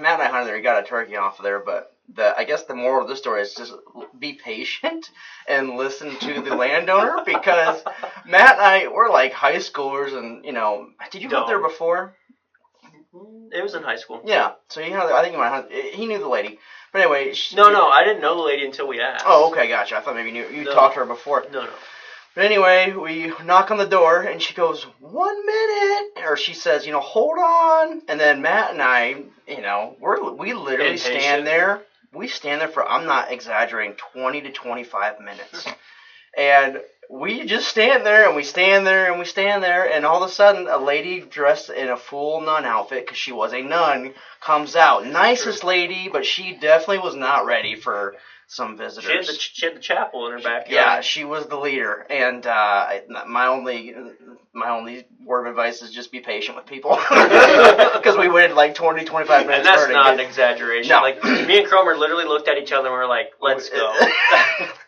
Matt and I hunted there. He got a turkey off of there, but I guess the moral of the story is just be patient and listen to the landowner, because Matt and I were like high schoolers, and did you hunt there before? It was in high school. Yeah, so I think he knew the lady. But anyway, No, I didn't know the lady until we asked. Oh, okay, gotcha. I thought maybe you No. talked to her before. No. But anyway, we knock on the door, and she goes, 1 minute, or she says, hold on. And then Matt and I, we literally Impatient. stand there. We stand there for, I'm not exaggerating, 20 to 25 minutes. And we just stand there, and we stand there, and we stand there, and all of a sudden, a lady dressed in a full nun outfit, because she was a nun, comes out. Nicest lady, but she definitely was not ready for some visitors. She had the chapel in her backyard. Yeah, she was the leader, and my only word of advice is just be patient with people, because we waited like 20, 25 minutes. And that's for her to not an get- exaggeration. No. Like, me and Cromer literally looked at each other and we were like, let's go.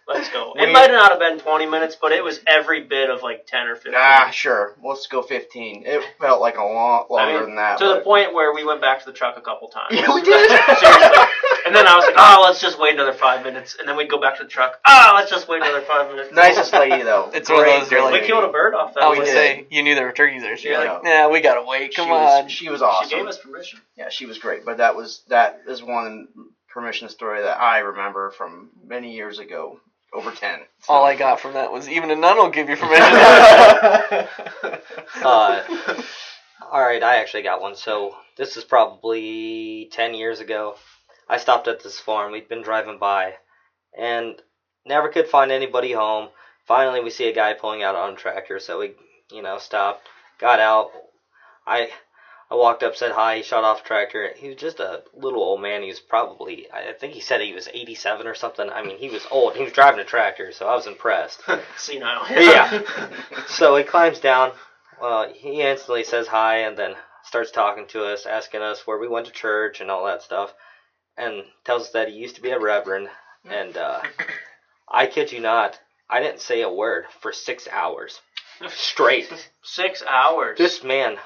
Let's go. It We- might not have been 20 minutes, but it was every bit of like 10 or 15. Sure, let's go 15. It felt like a lot longer than that. To the but- point where we went back to the truck a couple times. Yeah, we did. Seriously. And then I was like, let's just wait another 5 minutes. And then we'd go back to the truck. Let's just wait another 5 minutes. Nicest lady though. It's one of those, you're like- We killed a bird off that I way. would did. say you knew there were turkeys there. So you're Yeah. like, nah, we gotta wait. Come she on. Was, she was awesome. She gave us permission. Yeah, she was great. But that is one permission story that I remember from many years ago, over 10. So. All I got from that was even a nun will give you permission. All right, I actually got one. So this is probably 10 years ago. I stopped at this farm. We'd been driving by and never could find anybody home. Finally, we see a guy pulling out on a tractor, so we, stopped, got out. I I walked up, said hi, he shot off a tractor. He was just a little old man. He was probably, I think he said he was 87 or something. I mean, he was old. He was driving a tractor, so I was impressed. Senile. Yeah. So he climbs down. He instantly says hi and then starts talking to us, asking us where we went to church and all that stuff, and tells us that he used to be a reverend. And I kid you not, I didn't say a word for 6 hours straight. 6 hours. This man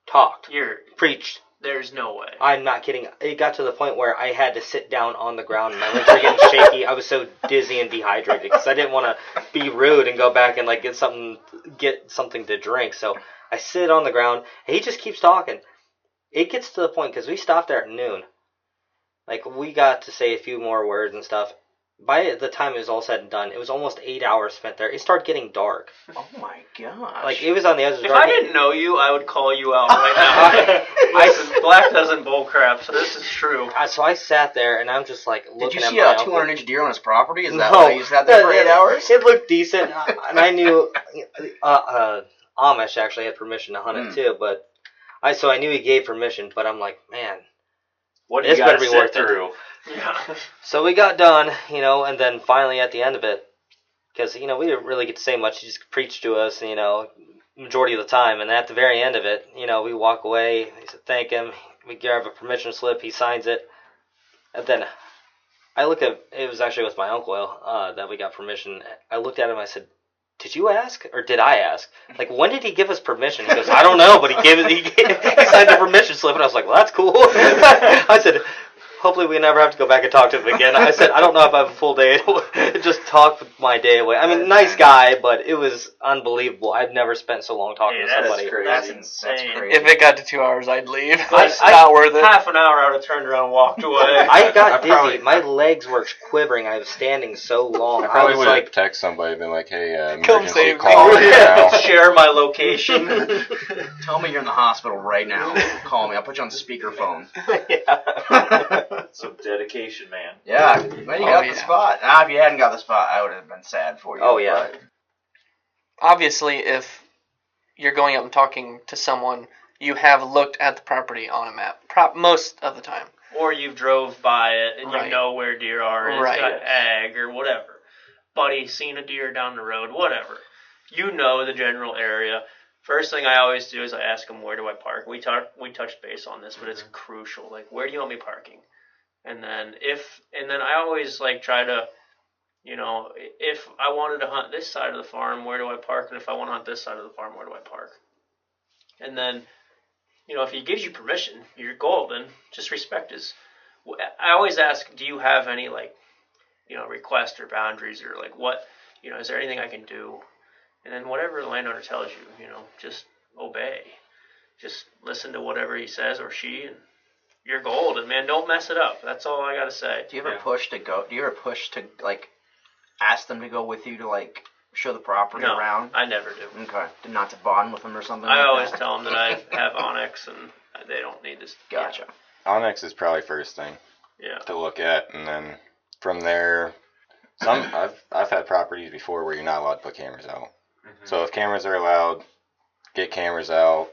talked, preached. There's no way. I'm not kidding. It got to the point where I had to sit down on the ground. My legs were getting shaky. I was so dizzy and dehydrated because I didn't want to be rude and go back and like get something to drink. So I sit on the ground. And he just keeps talking. It gets to the point because we stopped there at noon. Like we got to say a few more words and stuff. By the time it was all said and done, it was almost 8 hours spent there. It started getting dark. Oh my gosh. Like, it was on the edge of the If dark. I didn't know you, I would call you out right now. Listen, Black doesn't bull crap, so this is true. So I sat there, and I'm just, like, looking Did at you see my a uncle. 200-inch deer on his property? Is that why you sat there for 8 hours? It looked decent, and I knew Amish actually had permission to hunt it, too, but so I knew he gave permission, but I'm like, man, What it's you got better to be sit worth it. through? Yeah. So we got done, and then finally at the end of it, because, we didn't really get to say much. He just preached to us, majority of the time. And at the very end of it, we walk away. He said, thank him. We grab a permission slip. He signs it. And then I look at, it was actually with my uncle that we got permission. I looked at him. I said, did you ask or did I ask? Like, when did he give us permission? He goes, I don't know, but he signed the permission slip. And I was like, well, that's cool. I said, hopefully we never have to go back and talk to him again. I said, I don't know if I have a full day to just talk my day away. I mean, nice guy, but it was unbelievable. I've never spent so long talking to somebody. Crazy. That's insane. crazy. If it got to 2 hours, I'd leave. It's not worth it. Half an hour, I would have turned around and walked away. I got dizzy. My legs were quivering. I was standing so long. I probably would like, have texted somebody and been like, hey, Come emergency save me. call right now. Share my location. Tell me you're in the hospital right now. Call me. I'll put you on speakerphone. Some dedication, man. Yeah, well, you got the spot. If you hadn't got the spot, I would have been sad for you. Oh, yeah. But Obviously, if you're going up and talking to someone, you have looked at the property on a map, most of the time. Or you drove by it and Right. you know where deer are. And Right. It's got ag or whatever. Buddy seen a deer down the road, whatever. You know the general area. First thing I always do is I ask them, where do I park? We touched base on this, but it's crucial. Like, where do you want me parking? And then I always like try to, if I wanted to hunt this side of the farm, where do I park? And if I want to hunt this side of the farm, where do I park? And then, if he gives you permission, you're golden. Just respect his. I always ask, do you have any requests or boundaries or like what, is there anything I can do? And then whatever the landowner tells you, just obey. Just listen to whatever he says or she, and you're golden, man. Don't mess it up. That's all I gotta say. do you ever push to like ask them to go with you to like show the property No, around? I never do. Okay, not to bond with them or something. I like always that? tell them that I have Onyx and they don't need this. Gotcha. Onyx is probably first thing Yeah. to look at, and then from there, I've had properties before where you're not allowed to put cameras out. Mm-hmm. So if cameras are allowed, get cameras out.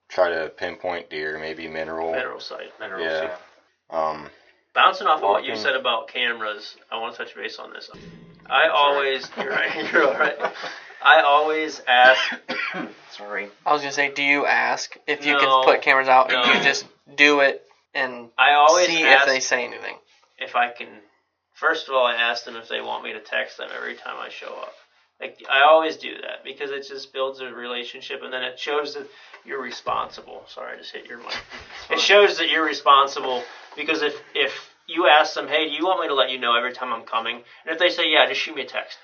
Try to pinpoint deer, maybe mineral. Mineral site. Minerals, Yeah. Bouncing off of what you Walking. said about cameras, I want to touch base on this. I always, you're right, you're all right. I always ask. Sorry. I was going to say, do you ask if you No. can put cameras out, or No. you just do it and I always see ask if they say anything? if I can. First of all, I ask them if they want me to text them every time I show up. Like, I always do that because it just builds a relationship, and then it shows that you're responsible. Sorry, I just hit your mic. It shows that you're responsible because if you ask them, hey, do you want me to let you know every time I'm coming? And if they say, yeah, just shoot me a text.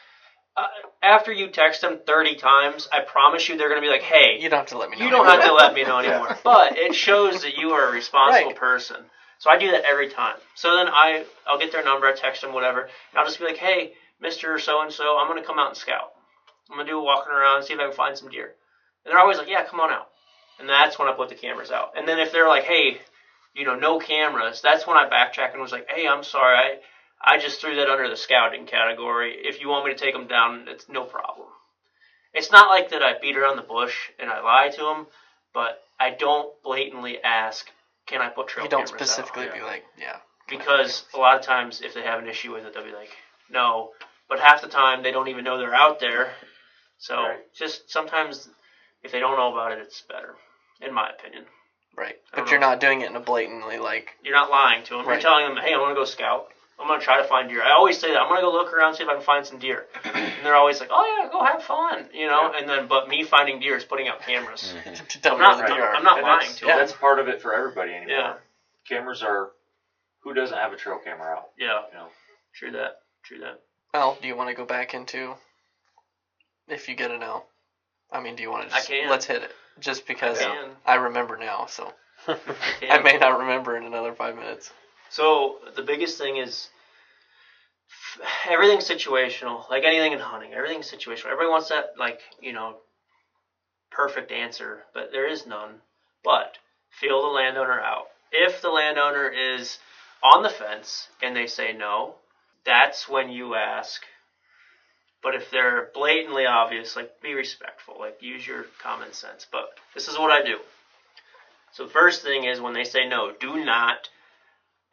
After you text them 30 times, I promise you they're going to be like, hey, You don't have to let me know. you don't have to let me know anymore. But it shows that you are a responsible Right. person. So I do that every time. So then I'll get their number, I text them, whatever, and I'll just be like, hey, Mr. So-and-so, I'm going to come out and scout. I'm going to do a walking around, see if I can find some deer. And they're always like, yeah, come on out. And that's when I put the cameras out. And then if they're like, hey, no cameras, that's when I backtrack and was like, hey, I'm sorry, I just threw that under the scouting category. If you want me to take them down, it's no problem. It's not like that I beat around the bush and I lie to them, but I don't blatantly ask, can I put trail You don't cameras specifically out? be like, yeah. Because a lot of times if they have an issue with it, they'll be like, no. But half the time they don't even know they're out there. So just sometimes if they don't know about it, it's better, in my opinion. Right. But you're not doing it in a blatantly like... You're not lying to them. Right. You're telling them, hey, I want to go scout. I'm going to try to find deer. I always say that. I'm going to go look around, see if I can find some deer. And they're always like, oh, yeah, go have fun, you know. Yeah. And then, but me finding deer is putting out cameras. To tell me where the deer are. I'm not lying to them. That's part of it for everybody anymore. Yeah. Cameras are, who doesn't have a trail camera out? Yeah. You know? True that. Well, do you want to go back into, if you get a no? I mean, do you want to just... I can. Let's hit it. Just because I remember now, so... I may not remember in another 5 minutes. So the biggest thing is everything's situational. Like anything in hunting, everything's situational. Everybody wants that, like, you know, perfect answer, but there is none. But feel the landowner out. If the landowner is on the fence and they say no, that's when you ask. But if they're blatantly obvious, like, be respectful. Like, use your common sense. But this is what I do. So the first thing is when they say no, do not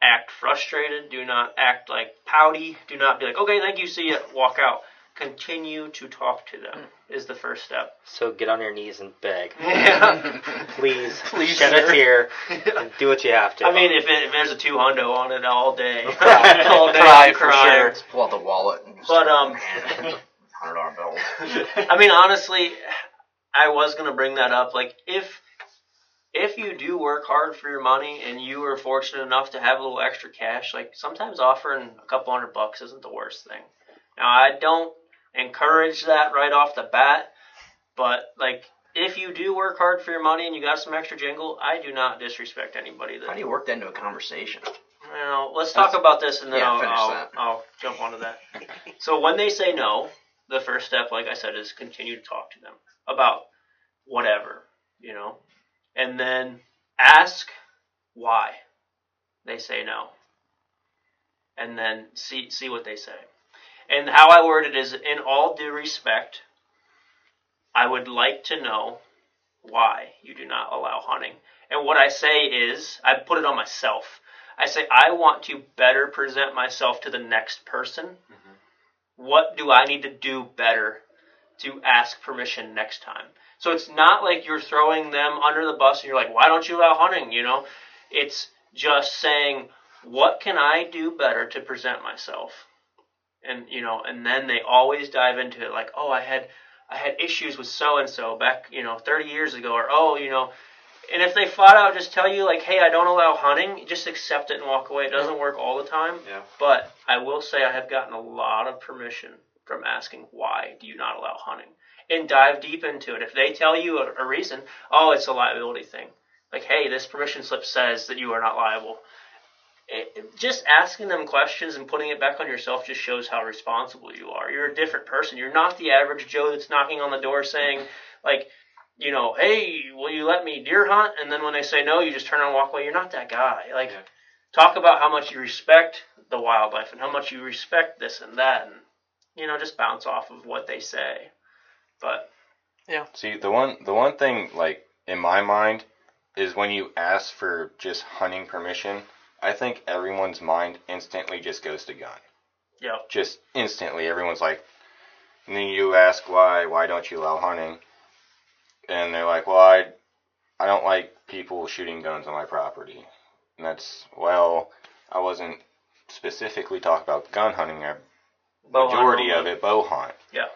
act frustrated. Do not act like pouty. Do not be like, okay, thank you, see ya, walk out. Continue to talk to them is the first step. So get on your knees and beg. Yeah. Please shed a tear and do what you have to. I mean, if there's a $200 on it all day, all day I'll cry. Just pull out the wallet. And just But $100 bills. I mean, honestly, I was gonna bring that up. Like, if you do work hard for your money and you are fortunate enough to have a little extra cash, like sometimes offering a couple $100 isn't the worst thing. Now, I don't encourage that right off the bat, but like if you do work hard for your money and you got some extra jingle, I do not disrespect anybody. How do you work that into a conversation? Well, let's talk about this and then I'll I'll jump onto that. So when they say no, the first step, like I said, is continue to talk to them about whatever, you know. And then ask why they say no. And then see what they say. And how I word it is, in all due respect, I would like to know why you do not allow hunting. And what I say is, I put it on myself. I say, I want to better present myself to the next person. Mm-hmm. What do I need to do better to ask permission next time? So it's not like you're throwing them under the bus and you're like, why don't you allow hunting, you know? It's just saying, what can I do better to present myself? And, you know, and then they always dive into it like, oh, I had issues with so-and-so back, 30 years ago, or, oh, and if they flat out just tell you, like, hey, I don't allow hunting, just accept it and walk away. It doesn't work all the time. Yeah. But I will say I have gotten a lot of permission from asking, why do you not allow hunting? And dive deep into it. If they tell you a reason, oh, it's a liability thing. Like, hey, this permission slip says that you are not liable. Just asking them questions and putting it back on yourself just shows how responsible you are. You're a different person. You're not the average Joe that's knocking on the door saying, like, hey, will you let me deer hunt? And then when they say no, you just turn around and walk away. You're not that guy. Like, talk about how much you respect the wildlife and how much you respect this and that, and just bounce off of what they say. But yeah. See, the one thing, like, in my mind is when you ask for just hunting permission, I think everyone's mind instantly just goes to gun. Yeah. Just instantly, everyone's like, and then you ask why don't you allow hunting? And they're like, well, I don't like people shooting guns on my property. And that's, well, I wasn't specifically talking about gun hunting. Majority of it, bow hunt. Yeah.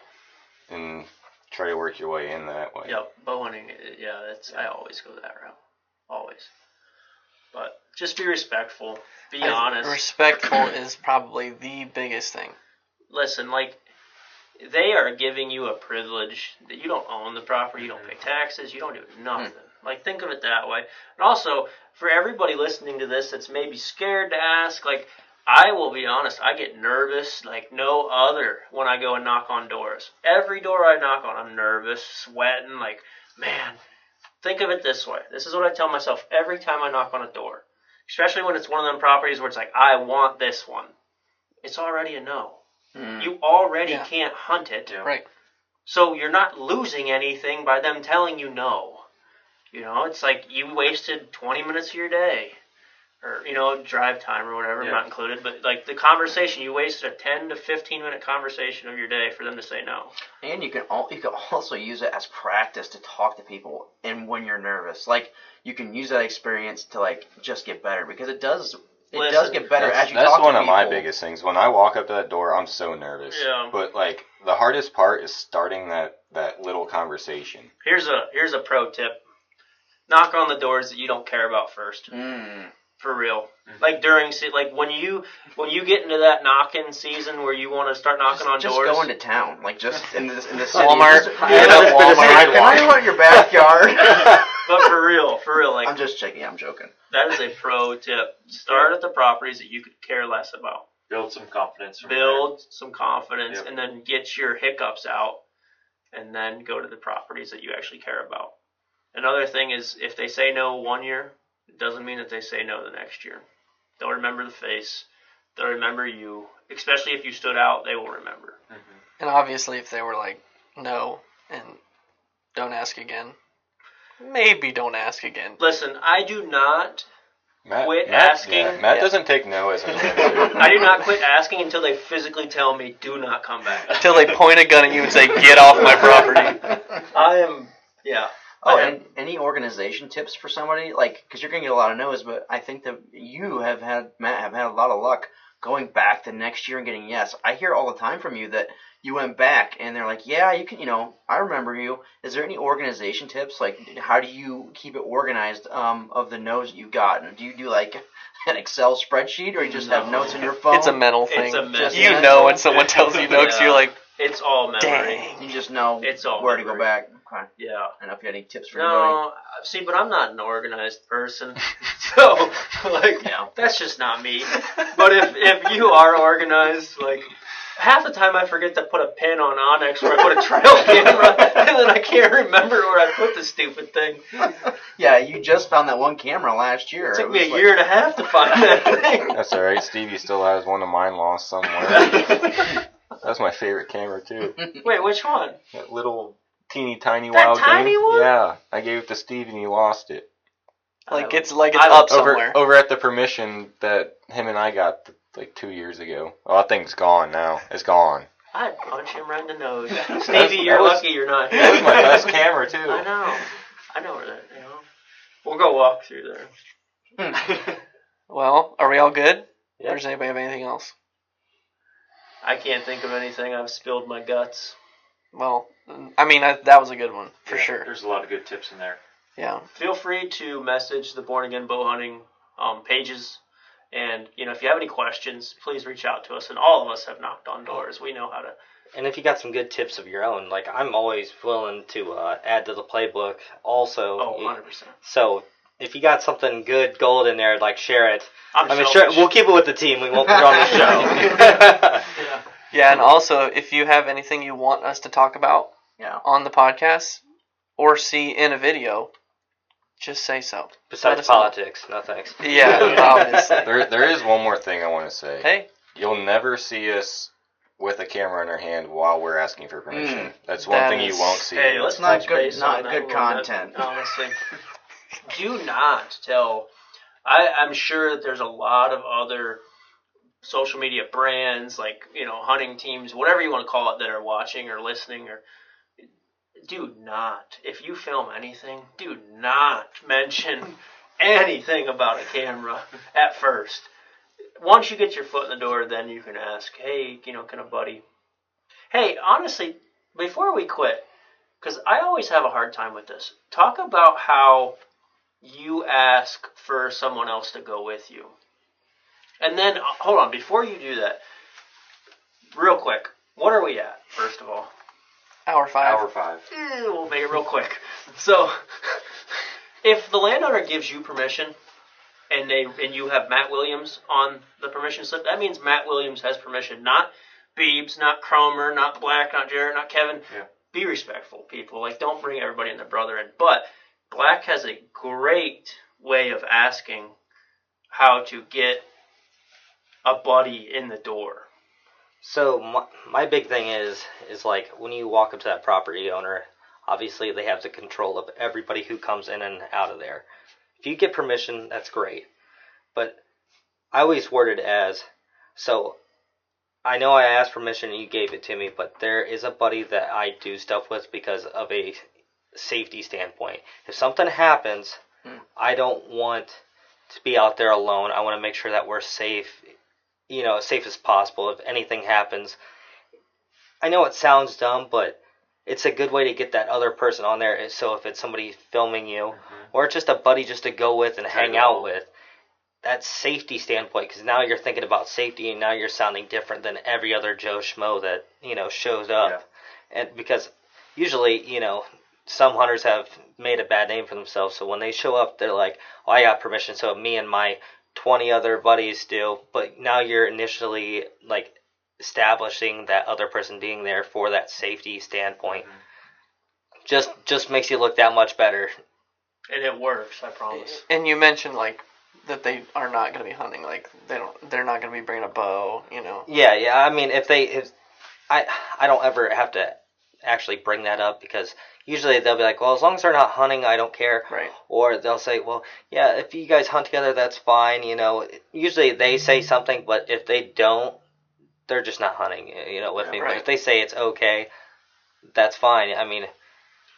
And try to work your way in that way. Yeah, bow hunting, I always go that route. Always. But just be respectful. Be honest. Respectful is probably the biggest thing. Listen, like, they are giving you a privilege that you don't own the property, you don't pay taxes, you don't do nothing. Like, think of it that way. And also, for everybody listening to this that's maybe scared to ask, like, I will be honest, I get nervous like no other when I go and knock on doors. Every door I knock on, I'm nervous, sweating, like, man, think of it this way. This is what I tell myself every time I knock on a door. Especially when it's one of them properties where it's like, I want this one. It's already a no. You already can't hunt it. Right. So you're not losing anything by them telling you no. You know, it's like you wasted 20 minutes of your day. Or, you know, drive time or whatever, Yeah. not included. But, like, the conversation, you wasted a 10 to 15-minute conversation of your day for them to say no. And you can also use it as practice to talk to people, and when you're nervous, like you can use that experience to like just get better, because it does get better as you talk to people. That's one of my biggest things. When I walk up to that door, I'm so nervous. Yeah. But like the hardest part is starting that little conversation. Here's a pro tip. Knock on the doors that you don't care about first. For real. Mm-hmm. Like like when you get into that knocking season where you want to start knocking on just doors. Just go into town, like just in the city. Walmart. Walmart. Can I go in your backyard? But for real, like I'm just checking. I'm joking. that is a pro tip. Start at the properties that you could care less about. Build some confidence. Build some confidence, Yep. and then get your hiccups out, and then go to the properties that you actually care about. Another thing is, if they say no 1 year, it doesn't mean that they say no the next year. They'll remember the face. They'll remember you. Especially if you stood out, they will remember. Mm-hmm. And obviously, if they were like, no, and don't ask again, maybe don't ask again. Listen, I do not Matt, quit asking. Yeah, Matt doesn't take no as an answer. I do not quit asking until they physically tell me, do not come back. Until they point a gun at you and say, get off my property. I am, yeah. Oh, and any organization tips for somebody? Like, because you're going to get a lot of no's, but I think that Matt, have had a lot of luck going back the next year and getting yes. I hear all the time from you that you went back and they're like, yeah, you can, I remember you. Is there any organization tips? Like, how do you keep it organized of the no's that you've gotten? Do you do like an Excel spreadsheet, or you just have notes on your phone? It's a mental thing. It's a mental You know when someone tells you no, because you're like, it's all memory. dang. You just know It's all where to go memory. back. Okay. Yeah. I don't know if you had any tips for anybody. No, see, but I'm not an organized person, so like that's just not me. But if you are organized, like half the time I forget to put a pin on Onyx where I put a trail camera, and then I can't remember where I put the stupid thing. Yeah, you just found that one camera last year. It took me a year and a half to find that thing. That's all right. Stevie still has one of mine lost somewhere. That's my favorite camera too. Wait, which one? That little teeny tiny That wild tiny game. one? Yeah, I gave it to Steve and he lost it. Like it's I up somewhere. Over at the permission that him and I got like 2 years ago. Oh, that thing's gone now. It's gone. I'd punch him right in the nose. That Stevie, you're was- lucky you're not here. That was my best camera too. I know where that. We'll go walk through there. Well, are we all good? Yeah. Or does anybody have anything else? I can't think of anything. I've spilled my guts. Well, I mean, that was a good one, for Yeah, sure. There's a lot of good tips in there. Yeah. Feel free to message the Born Again Bowhunting pages. And, if you have any questions, please reach out to us. And all of us have knocked on doors. We know how to. And if you got some good tips of your own, like I'm always willing to add to the playbook also. Oh, 100%. So if you got something good gold in there, like share it. I'm sure we'll keep it with the team. We won't put it on the show. Yeah, and also, if you have anything you want us to talk about on the podcast or see in a video, just say so. Besides politics, no thanks. Yeah, obviously. There is one more thing I want to say. Hey. You'll never see us with a camera in our hand while we're asking for permission. That's one thing you won't see. Hey, let's not touch good- base not on that good a little content. bit, honestly. Do not tell. I'm sure that there's a lot of other social media brands, like, hunting teams, whatever you want to call it, that are watching or listening. Or do not, if you film anything, do not mention anything about a camera at first. Once you get your foot in the door, then you can ask, hey, can a buddy... Hey, honestly, before we quit, because I always have a hard time with this, talk about how you ask for someone else to go with you. And then, hold on, before you do that, real quick, what are we at, first of all? Hour 5. Hour 5. We'll make it real quick. So, if the landowner gives you permission, and you have Matt Williams on the permission slip, that means Matt Williams has permission, not Beebs, not Cromer, not Black, not Jarrett, not Kevin. Yeah. Be respectful, people. Like, don't bring everybody and their brother in. But Black has a great way of asking how to get a buddy in the door. So my big thing is like when you walk up to that property owner, obviously they have the control of everybody who comes in and out of there. If you get permission, that's great. But I always word it as, so I know I asked permission and you gave it to me, but there is a buddy that I do stuff with because of a safety standpoint. If something happens, I don't want to be out there alone. I want to make sure that we're safe, as safe as possible if anything happens. I know it sounds dumb, but it's a good way to get that other person on there. So if it's somebody filming you, or just a buddy just to go with and hang out with, that safety standpoint, because now you're thinking about safety and now you're sounding different than every other Joe Schmo that, shows up. And because usually, some hunters have made a bad name for themselves. So when they show up, they're like, oh, I got permission. So me and my 20 other buddies do. But now you're initially like establishing that other person being there for that safety standpoint. Just makes you look that much better. And it works, I promise. And you mentioned like that they are not going to be hunting. Like they're not going to be bringing a bow. Yeah. I mean, I don't ever have to actually bring that up because usually they'll be like, well, as long as they're not hunting, I don't care. Right. Or they'll say, well, yeah, if you guys hunt together, that's fine. Usually they say something, but if they don't, they're just not hunting, with me. Right. But if they say it's okay, that's fine. I mean,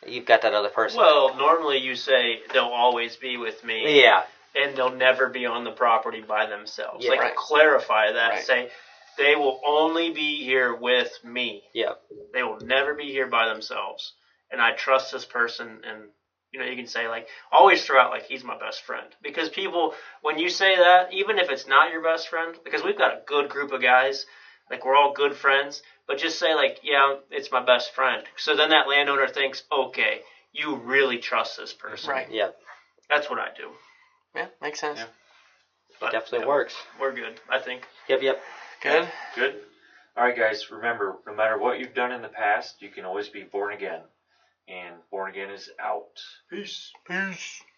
you've got that other person. Well, normally you say they'll always be with me. Yeah. And they'll never be on the property by themselves. Yeah. Like, clarify that. Right. Say, they will only be here with me. Yeah. They will never be here by themselves. And I trust this person. And, you can say, like, always throw out, like, he's my best friend. Because people, when you say that, even if it's not your best friend, because we've got a good group of guys, like, we're all good friends, but just say, like, yeah, it's my best friend. So then that landowner thinks, okay, you really trust this person. Right. Yeah. That's what I do. Yeah, makes sense. Yeah. It definitely works. We're good, I think. Yep. Good. Good. All right, guys. Remember, no matter what you've done in the past, you can always be born again. And born again is out. Peace. Peace.